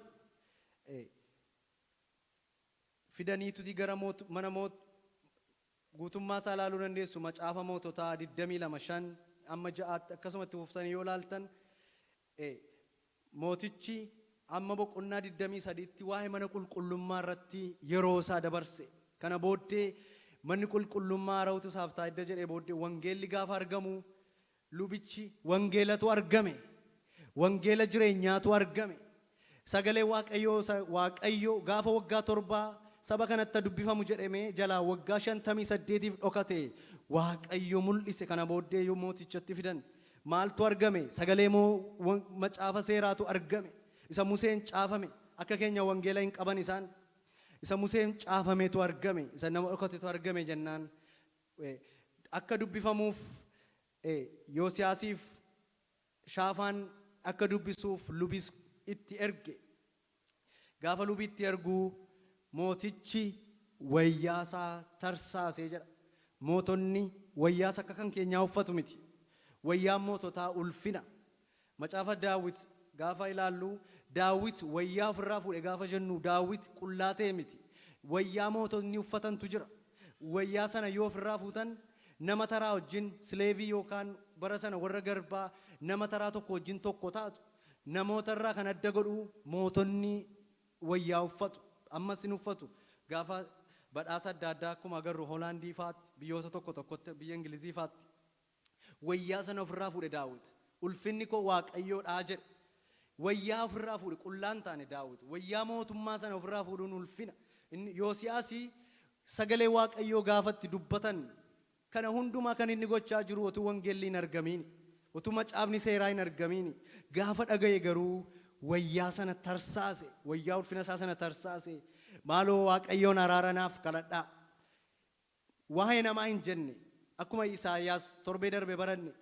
Fidaniituti gara mana guutummaa isaa ilaaluu dandeessu. Macaafa moototaa 22:5 amma 6 akkasumatti fuuftanii yoo ilaaltan mootichi amma boqonnaa 23tti waa'ee mana qulqullummaa irratti yeroo isaa dabarse. Kana booddee manni qulqullummaa haara'utu isaaf taa'edda jedhee booddee wangeelli gaafa argamu lubichi wangeelatu argame. Wangeela jireenyaatu argame. Sagalee Waaqayyoo gaafa waggaa 7 saba kanatti dubbifamu jedhamee jalaa waggaa 58 dhokate Waaqayyo mul'ise. Kana booddee yoo mootichatti fidan maaltu argame? Sagalee macaafa seeraatu argame. Isa Museen caafame. Akka keenya wangeela hin qaban isaan. Isa Museen caafametu argame. Isa nama dhokatetu argame jennaan akka dubbifamuuf Yosiyaasiif Shaafaan akka dubbisuuf lubis itti erge. Gaafa lubi itti erguu mootichi wayyaasaa tarsaasee jedha. Mootonni wayyaasa akka kan keenyaa uffatu miti. Wayyaan moototaa ulfina. Macaafa Daawit gaafa ilaallu Daawit wayyaa ofirraa fuudhe gaafa jennu Daawit qullaa ta'e miti. Wayyaa mootonni uffatantu jira. Wayyaa sana yoo ofirraa fuutan nama taraa wajjin sileevii yookaan bara sana warra garbaa nama taraa tokko wajjin tokko taatu. Namoota irraa kan adda godhu mootonni wayyaa uffatu. Ammas hin uffatu. Gaafa badhaasa adda addaa akkuma agarru Hoolaandii faatti biyyoota tokkotti biyya Ingilizii faatti wayyaa sana ofirraa fuudhe Daawit. Ulfinni koo Waaqayyoodhaa jedhe. Wayyaa ofirraa fuudhe qullaan taane Daawit. Wayyaa mootummaa sana ofirraa fuudhuun ulfina. Yosiyaasii sagalee Waaqayyoo gaafatti dubbatan kana hundumaa kan inni gochaa jiru utuu wangeelli hin argamiin, utuu macaafni seeraa hin argamiin. Gaafa dhagaye garuu wayyaa sana tarsaase. Wayyaa ulfina isaa sana tarsaase. Maaloo Waaqayyoon araara naaf kadhadhaa. Waa'ee namaa hin jenne akkuma Isaayyaas torbee darbe baranne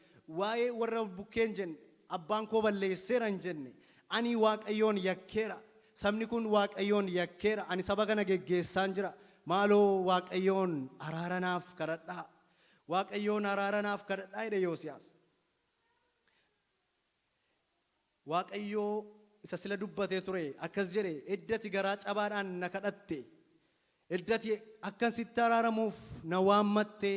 waa'ee warra bukkeen jenne abbaan koo balleesseera hin jenne. Ani Waaqayyoon yakkeera. Sabni kun Waaqayyoon yakkeera. Ani saba kana geggeessaan jira. Maaloo Waaqayyoon araara naaf kadhadhaa. Waaqayyoon araara naaf kadhadhaa jedhe Yosiyaas. Waaqayyoo isa sila dubbatee ture akkas jedhe iddati garaa cabaadhaan na kadhatte. Iddati akkan sitti araaramuuf na waammatte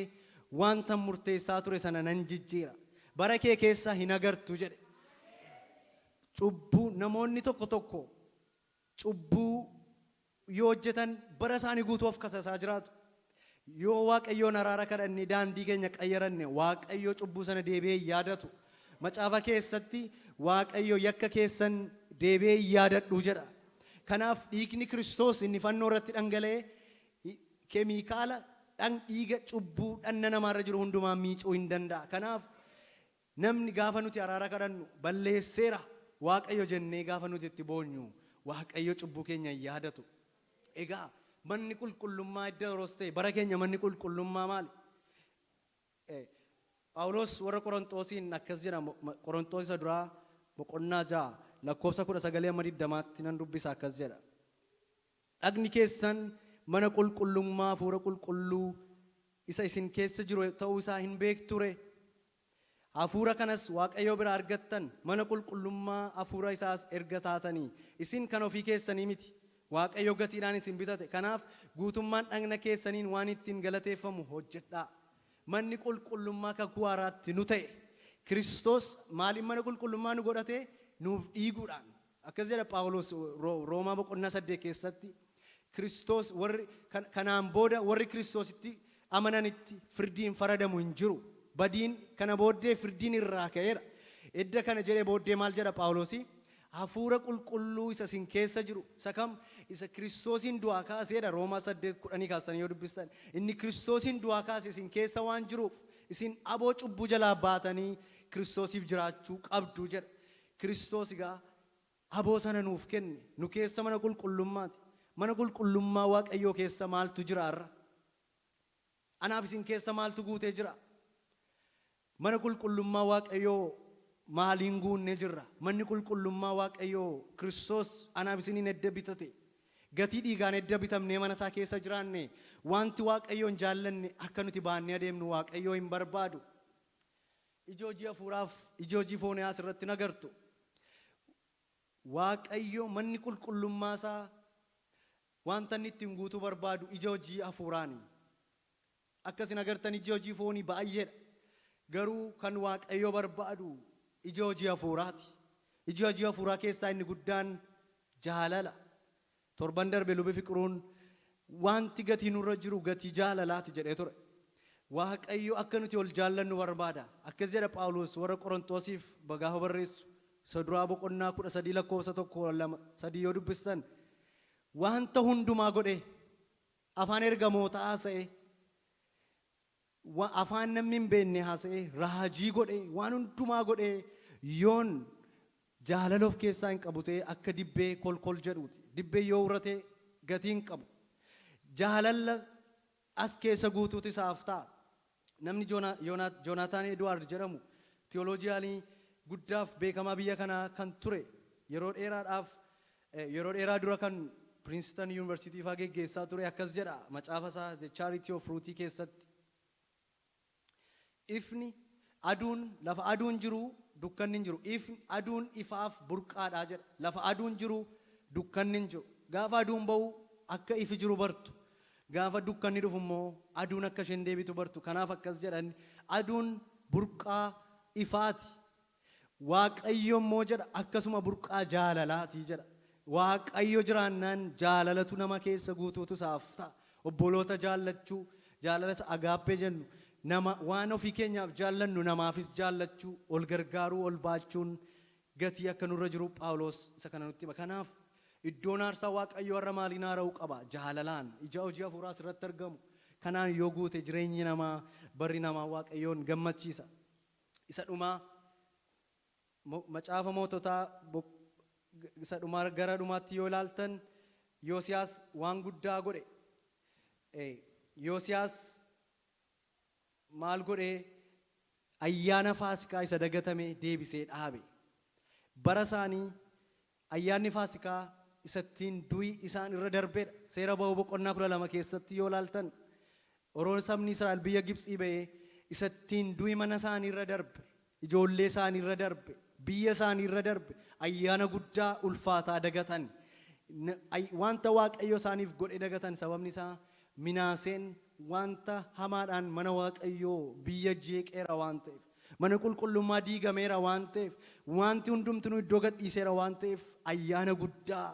wanta murteessaa ture sana nan jijjiira. Bara kee keessa hin agartu jedhe. Cubbuu namoonni tokko cubbuu yoo hojjetan bara isaanii guutuu of kasasaa jiraatu. Yoo Waaqayyoon araara kadhanne daandii keenya qayyaranne Waaqayyoo cubbuu sana deebi'ee yaadatu. Macaafa keessatti Waaqayyo yakka keessan deebi'ee yaadadhu jedha. Kanaaf dhiigni Kiristoos inni fannoo irratti dhangala'ee keemikaala dhiiga cubbuu dhanna namaarra jiru hundumaa miicuu hin danda'a. Kanaaf namni gaafa nuti araara kadhannu balleesseera Waaqayyo jennee gaafa nuti itti boonyu Waaqayyo cubbuu keenya yaadatu. Egaa manni qulqullummaa idda roos ta'e bara keenya manni qulqullummaa maali? Phaawulos warra Qorontoosiin akkas jedha. Qorontoos isa duraa boqonnaa 6 lakkoofsa 19-20tti nan dubbisa akkas jedha. Dhagni keessan mana qulqullummaa hafuura qulqulluu isa isin keessa jiru ta'uu isaa hin beekture. Hafuura kanas Waaqayyoo bira argattan mana qulqullummaa hafuura isaas erga taatanii isin kan ofii keessanii miti. Waaqayyo gatiidhaan isin bitate. Kanaaf guutummaan dhagna keessaniin waan ittiin galateeffamu hojjedhaa. Manni qulqullummaa kakuu haaraatti nu ta'e. Kiristoos maaliin mana qulqullummaa nu godhate? Nuuf dhiiguudhaan. Akkas jedha Phaawulos Roomaa boqonnaa 8 keessatti. Kiristoos warri kanaan booda warri Kiristoositti amananitti firdiin faradamu hin jiru. Badiin kana booddee firdiin irraa ka'eera. Edda kana jedhee booddee maal jedha Phaawulosi? Hafuura qulqulluu isa isin keessa jiru isa kam? Isa Kiristoosiin du'aa kaaseedha. Roomaa 8:10 kaastanii yoo dubbistan inni Kiristoosiin du'aa kaase isin keessa waan jiruuf isin aboo cubbuu jalaa baatanii Kiristoosiif jiraachuu qabdu jedha. Kiristoos egaa aboo sana nuuf kenne. Nu keessa mana qulqullummaati. Mana qulqullummaa Waaqayyoo keessa maaltu jira har'a? Anaaf isin keessa maaltu guutee jira? Mana qulqullummaa Waaqayyoo maaliin guunnee jirra? Manni qulqullummaa Waaqayyoo Kiristoos anaaf isiniin edda bitate. Gatii dhiigaan edda bitamnee mana isaa keessa jiraanne wanti Waaqayyoon jaallanne akka nuti baannee adeemnu Waaqayyoo hin barbaadu. Ijoojii hafuuraaf ijoojii foonii asirratti nagartu. Waaqayyo manni qulqullummaa isaa wanta inni ittiin guutuu barbaadu ijoojii hafuuraani. Akkasin agartan ijoojii foonii baay'eedha. Garuu kan Waaqayyo barbaadu ijoojii hafuuraati. Ijoojii hafuuraa keessaa inni guddaan jaalala. Torban darbe lubi fiqiruun wanti gatii nurra jiru gatii jaalalaati jedhee ture. Waaqayyo akka nuti ol jaallannu barbaada. Akkas jedha Phaawulos warra Qorontoosiif gaafa barreessu isa duraa boqonnaa 13 lakkoofsa 1-2 yoo dubbistan wanta hundumaa godhe afaan ergamootaa haasa'e afaan namni hin beekne haasa'e raajii godhe waan hundumaa godhe yoon jaalala of keessaa hin qabu ta'e akka dibbee kolkol jedhuuti. Dibbee yoo urate gatii hin qabu. Jaalala as keessa guutuutu isaaf ta'a. Namni Joonataan Eduwaard jedhamu tiyooloojiyaalii guddaaf beekamaa biyya kanaa kan ture yeroo dheeraa dura kan Princeton University faa geggeessaa ture akkas jedha macaafa isaa The Charity of Ruutii keessatti. Ifni aduun lafa aduun jiru dukkanni hin jiru. Aduun ifaaf burqaadhaa jedha. Lafa aduun jiru dukkanni hin jiru. Gaafa aduun ba'u akka ifi jiru bartu. Gaafa dukkanni dhufu immoo aduun akka isheen deebitu bartu. Kanaaf akkas jedhan aduun burqaa ifaati. Waaqayyo immoo jedha akkasuma burqaa jaalalaati jedha. Waaqayyo jiraannaan jaalalatu nama keessa guutuutu isaaf ta'a. Obboloota jaallachuu, jaalala agaappee jennu nama waan ofii keenyaaf jaallannu namaafis jaallachuu, ol gargaaruu, ol baachuun gatii akka nurra jiru Phaawulos isa kana nutti hima. Kanaaf iddoon aarsaa Waaqayyo warra maaliin haara'uu qaba? Jaalalaan. Ija hojii hafuuraa asirratti argamu. Kanaan yoo guute jireenyi namaa, barri namaa Waaqayyoon gammachiisa. Isa dhumaa macaafa moototaa isa dhumaa gara dhumaatti yoo ilaaltan Yoosiyaas waan guddaa godhe. Yoosiyaas maal godhe? Ayyaana Faasikaa isa dagatame deebisee dhaabe. Bara isaanii ayyaanni Faasikaa isattiin du'i isaan irra darbeedha. Seera ba'uu boqonnaa 12 keessatti yoo ilaaltan oroon sabni Israa'el biyya Gibxii ba'ee isattiin du'i mana isaanii irra darbe, ijoollee isaanii irra darbe, biyya isaanii irra darbe, ayyaana guddaa ulfaataa dagatan. Wanta Waaqayyo isaaniif godhe dagatan. Sababni isaa Minaaseen wanta hamaadhaan mana Waaqayyoo biyya jeeqeera waan ta'eef, mana qulqullummaa diigameera waan ta'eef, wanti hundumtuu iddoo gadhiiseera waan ta'eef ayyaana guddaa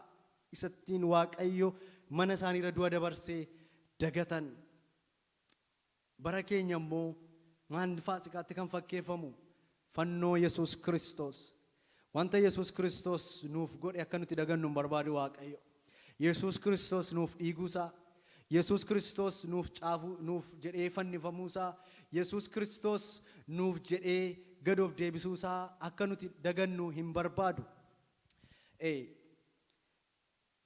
isattiin Waaqayyo mana isaanii irra du'a dabarsee dagatan. Bara keenya immoo maan Faasikaatti kan fakkeeffamu fannoo Yesuus Kiristoos. Wanta Yesuus Kiristoos nuuf godhe akka nuti dagannu hin barbaadu Waaqayyo. Yesuus Kiristoos nuuf dhiiguusaa, Yesuus Kiristoos nuuf jedhee fannifamuusaa, Yesuus Kiristoos nuuf jedhee gadoof deebisuusaa akka nuti dagannu hin barbaadu.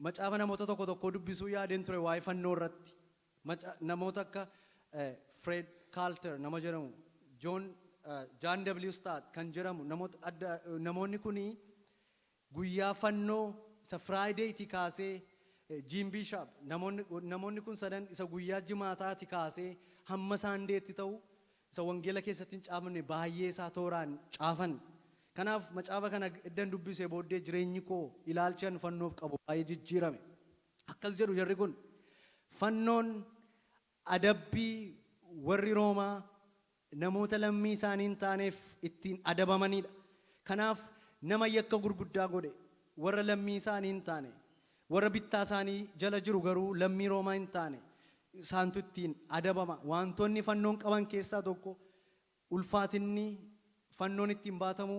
Macaafa namoota tokko dubbisuu yaadeen ture waa'ee fannoo irratti. Namoota akka Fred Carter nama jedhamu, John W. Stott kan jedhamu namoonni kuni guyyaa fannoo isa Friday kaasee Jim Bishop namoonni kun sadan isa guyyaa jimaataati kaasee hamma Sandeetti ta'u isa wangeela keessatti hin caafamne baay'ee isaa tooraan caafan. Kanaaf macaafa kana eddan dubbisee booddee jireenyi koo ilaalchan fannoof qabu baay'ee jijjiirame. Akkas jedhu jarri kun fannoon adabbii warri Roomaa namoota lammii isaanii hin taaneef ittiin adabamanidha. Kanaaf nama yakka gurguddaa godhe warra lammii isaanii hin taane, warra bittaa isaanii jala jiru garuu lammii Roomaa hin taane isaantu ittiin adabama. Wantoonni fannoon qaban keessaa tokko ulfaatinni fannoon ittiin baatamu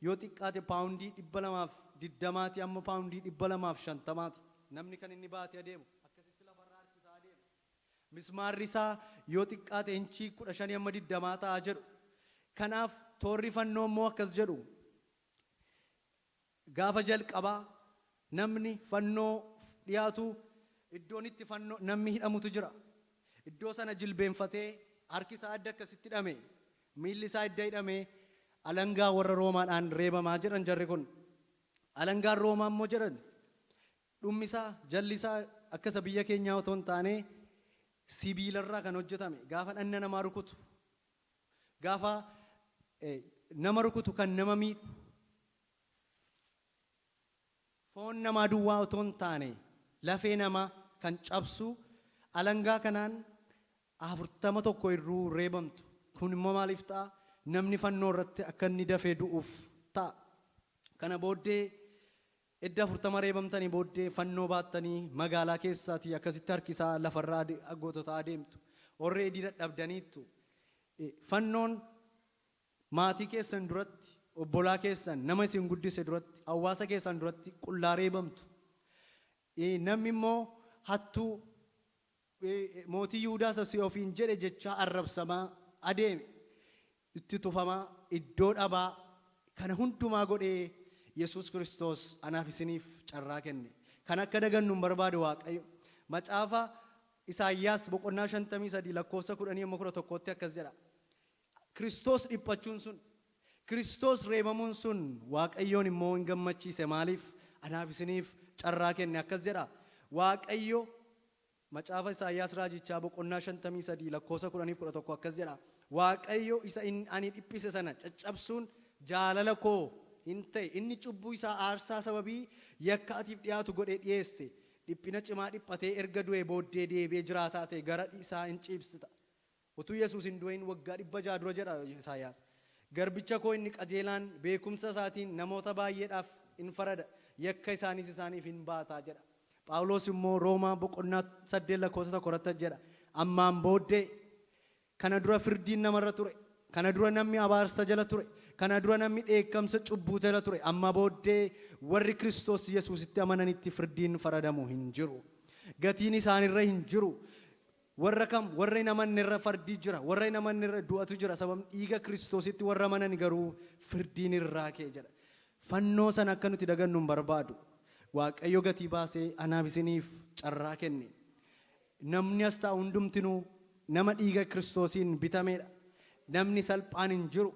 yoo xiqqaate paawundii 220 amma paawundii 250 namni kan inni baate adeemu akkasitti lafarraa harkisaa adeema. Mismaarri isaa yoo xiqqaate inchii 15 amma 20 ta'a jedhu. Kanaaf toorri fannoo immoo akkas jedhu gaafa jalqabaa namni fannoo dhiyaatu iddoon itti fannoo namni hidhamutu jira. Iddoo sana jilbeenfatee harki isaa adda akkasitti hidhame miilli isaa adda hidhame alangaa warra Roomaadhaan reebamaa jedhan jarri kun. Alangaan Roomaa immoo jedhan dhummisaa jallisaa akkasa biyya keenyaa otoo hin taane sibiilarraa kan hojjetame gaafa dhanna namaa rukutu gaafa nama rukutu kan nama miidhu foon namaa duwwaa otoo hin taane lafee namaa kan cabsu alangaa kanaan 41 irruu reebamtu. Kun immoo maaliif ta'a? Namni fannoo irratti akka inni dafee du'uuf ta'a. Kana booddee edda 40 reebamtanii booddee fannoo baattanii magaalaa keessaatii akkasitti harkisaa lafarraa gootota adeemtu. Orreedii dadhabdaniittu. Fannoon maatii keessan duratti, obbolaa keessan, nama isin guddise duratti, hawaasa keessan duratti qullaa reebamtu. Namni immoo hattuu mootii Yihuudaas asii ofiin jedhe jechaa arrabsamaa adeeme. Itti tufamaa iddoo dhabaa kana hundumaa godhee Yesuus Kiristoos anaaf isiniif carraa kenne. Kan akka dagannu hin barbaadu Waaqayyo. Macaafa Isaayyaas boqonnaa 53 lakkoofsa 10-11tti akkas jedha. Kiristoos dhiphachuun sun, Kiristoos reebamuun sun Waaqayyoon immoo hin gammachiise. Maaliif? Anaaf isiniif carraa kenne. Akkas jedha. Waaqayyo macaafa Isaayyaas raajichaa boqonnaa 53 lakkoofsa 10-11 akkas jedha. Waaqayyo isa ani dhiphise sana caccabsuun jaalala koo hin ta'e. Inni cubbuu isaa aarsaa sababii yakka atiif dhiyaatu godhee dhiyeesse. Dhiphina cimaa dhiphatee erga du'ee booddee deebi'ee jiraataa ta'e gara isaa hin ciibsita. Utuu Yesuus hin du'in waggaa 600 dura jedha Isaayyaas. Garbicha koo inni qajeelaan beekumsa isaatiin namoota baay'eedhaaf hin farada. Yakka isaanis isaaniif hin baataa jedha. Phaawulos immoo Roomaa boqonnaa 8 lakkoofsa 1 jedha. Ammaan booddee kana dura firdiin namarra ture. Kana dura namni abaarsa jala ture. Kana dura namni dheekkamsa cubbuu jala ture. Amma booddee warri Kiristoos Yesuusitti amananitti firdiin faradamu hin jiru. Gatiin isaanirra hin jiru. Warra kam? Warra hin amannerra fardii jira. Warra hin amannerra du'atu jira. Sababni dhiiga Kiristoositti warra amanan garuu firdiin irraa ka'e jedha. Fannoo sana akka nuti dagannu hin barbaadu. Waaqayyo gatii baasee anaaf isiniif carraa kenne. Namni as taa'u hundumtinuu nama dhiiga Kiristoosiin bitameedha. Namni salphaan hin jiru.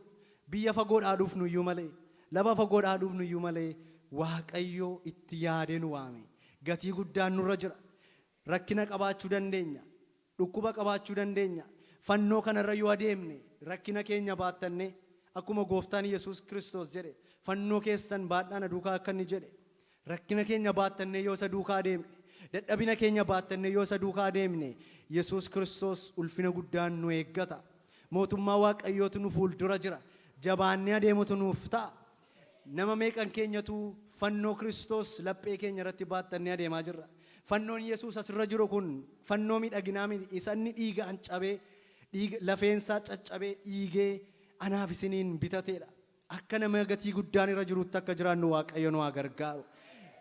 Biyya fagoodhaa dhufnu iyyuu malee, lafa fagoodhaa dhufnu iyyuu malee Waaqayyo itti yaadee nu waame. Gatii guddaan nurra jira. Rakkina qabaachuu dandeenya. Dhukkuba qabaachuu dandeenya. Fannoo kanarra yoo adeemne rakkina keenya baattanne akkuma gooftaan Yesuus Kiristoos jedhe fannoo keessan baadhaan duukaa akka inni jedhe rakkina keenya baattanne yoo isa duukaa adeemne dadhabina keenya baattanne yoo isa duukaa adeemne Yesuus Kiristoos ulfina guddaan nu eeggata. Mootummaa Waaqayyootu nu fuuldura jira. Jabaannee adeemutu nuuf ta'a. Nama meeqan keenyatu fannoo Kiristoos laphee keenya irratti baattannee adeemaa jirra. Fannoon Yesuus asirra jiru kun fannoo miidhaginaa miti. Isa inni dhiigaan cabee lafeensaa caccabee dhiigee anaaf isiniin bitateedha. Akka nama gatii guddaan irra jirutti akka jiraannu Waaqayyo nu haa gargaaru.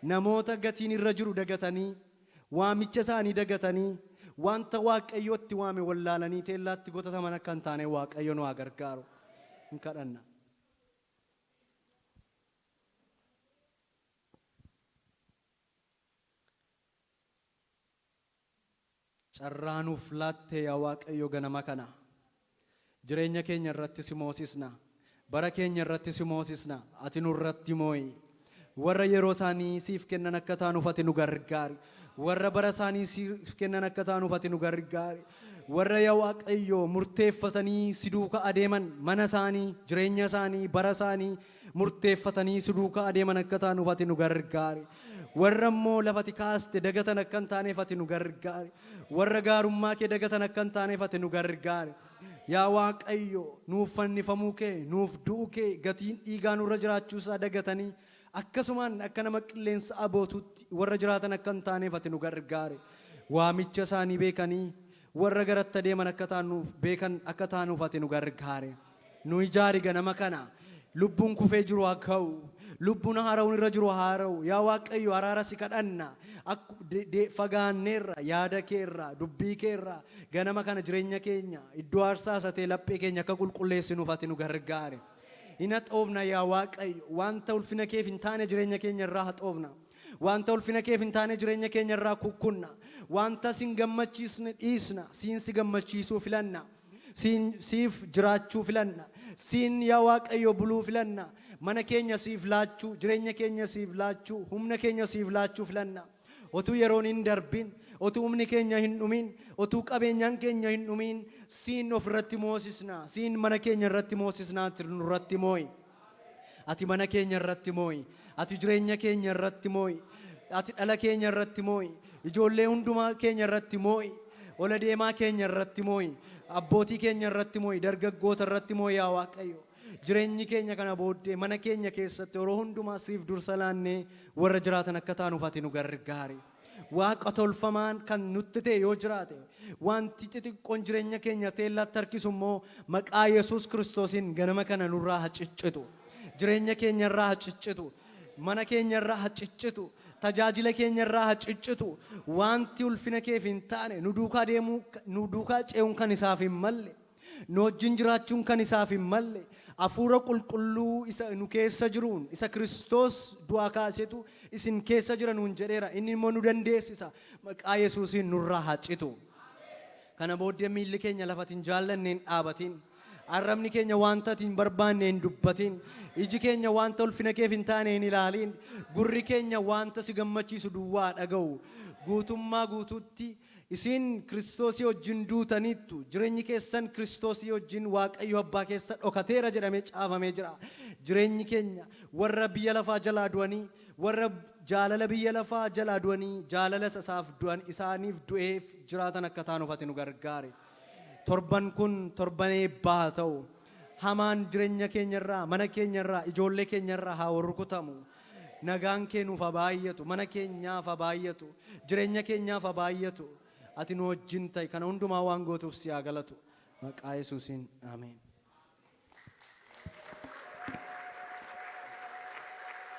Namoota gatiin irra jiru dagatanii waamicha isaanii dagatanii wanta Waaqayyootti waame wallaalanii teellaatti godhataman akka hin taane Waaqayyo nu haa gargaaru. Hin kadhanna. Carraa nuuf laattee yaa Waaqayyo ganama kana jireenya keenya irratti si moosisna. Bara keenya irratti si moosisna. Ati nurratti moo'i. Warra yeroo isaanii siif kennan akka taanuuf ati nu gargaari. Warra bara isaanii siif kennan akka taanuuf ati nu gargaari. Warra yaa Waaqayyo murteeffatanii si duukaa adeeman mana isaanii, jireenya isaanii, bara isaanii murteeffatanii si duukaa adeeman akka taanuuf ati nu gargaari. Warra immoo lafati kaaste dagatan akka hin taaneef ati nu gargaari. Warra gaarummaa kee dagatan akka hin taaneef ati nu gargaari. Yaa Waaqayyo nuuf fannifamuu kee, nuuf du'uu kee, gatiin dhiigaa nurra jiraachuusaa dagatanii akkasumaan akka nama qilleensa abootutti warra jiraatan akka hin taaneef ati nu gargaari. Waamicha isaanii beekanii warra garatta deeman akka taanu beekan akka taanuuf ati nu gargaari. Nu ijaari ganama kana lubbuun kufee jiru haa ka'u. Lubbuun haara'uun irra jiru haa haara'u. Yaa Waaqayyo araara si kadhanna. Fagaanneerra yaada keerra dubbii keerra ganama kana jireenya keenya iddoo aarsaa satee laphee keenya akka qulqulleessinuuf ati nu gargaari. Ina xoofna yaa Waaqayyo wanta ulfina keef hin taane jireenya keenya irraa haxoofna. Wanta ulfina keef hin taane jireenya keenya irraa kukkunna. Wanta sin gammachiisne dhiisna. Siin si gammachiisuu filanna. Siif jiraachuu filanna. Siin yaa Waaqayyo buluu filanna. Mana keenya siif laachuu, jireenya keenya siif laachuu, humna keenya siif laachuu filanna. Otuu yeroon hin darbin, otuu humni keenya hin dhumin, otuu qabeenyaan keenya hin dhumin, siin of irratti moosisna. Siin mana keenya irratti moosisna nurratti moo'i. Ati mana keenya irratti moo'i. Ati jireenya keenya irratti moo'i. Ati dhala keenya irratti moo'i. Ijoollee hundumaa keenya irratti moo'i. Ola deemaa keenya irratti moo'i. Abbootii keenya irratti moo'i. Dargaggoota irratti moo'i yaa Waaqayyo. Jireenyi keenya kana booddee mana keenya keessatti yeroo hundumaa siif dursa laannee warra jiraatan akka taanuuf ati nu gargaari. Waaqa tolfamaan kan nutti ta'e yoo jiraate wanti xixiqqoon jireenya keenya teellatti harkisu immoo maqaa Yesuus Kiristoosiin ganama kana nurraa haa ciccitu. Jireenya keenya irraa haa ciccitu. Mana keenya irraa haa ciccitu. Tajaajila keenya irraa haa ciccitu. Wanti ulfina keef hin taane nu duukaa deemuu nu duukaa ce'uun kan isaaf hin malle. Nu wajjin jiraachuun kan isaaf hin malle. Hafuura qulqulluu isa nu keessa jiruun isa Kiristoos du'aa kaasetu isin keessa jira nuun jedheera. Inni immoo nu dandeessisa. Maqaa Yesuusiin nurraa haa citu. Kana booddee miilli keenya lafatti hin jaallanne hin dhaabatin. Arrabni keenya wanta ati hin barbaanne hin dubbatin. Iji keenya wanta ulfina keef hin taane hin ilaalin. Gurri keenya wanta si gammachiisu duwwaa dhaga'u. Guutummaa guutuutti isin Kiristoosii wajjin duutaniittu jireenyi keessan Kiristoosii wajjin Waaqayyo abbaa keessa dhokateera jedhamee caafamee jira. Jireenyi keenya warra biyya lafaa jalaa du'anii warra jaalala biyya lafaa jalaa du'anii jaalala isaaf du'an isaaniif du'eef jiraatan akka taanuuf ati nu gargaari. Torban kun torban eebbaa haa ta'u. Hamaan jireenya keenyarraa mana keenyarraa ijoollee keenyarraa haa rukutamu. Nagaan keenuuf haa baay'atu. Mana keenyaaf haa baay'atu. Jireenya keenyaaf haa baay'atu. Ati nu wajjin ta'i kana hundumaa waan gootuuf si haa galatu. Maqaa Yesuusiin ameen.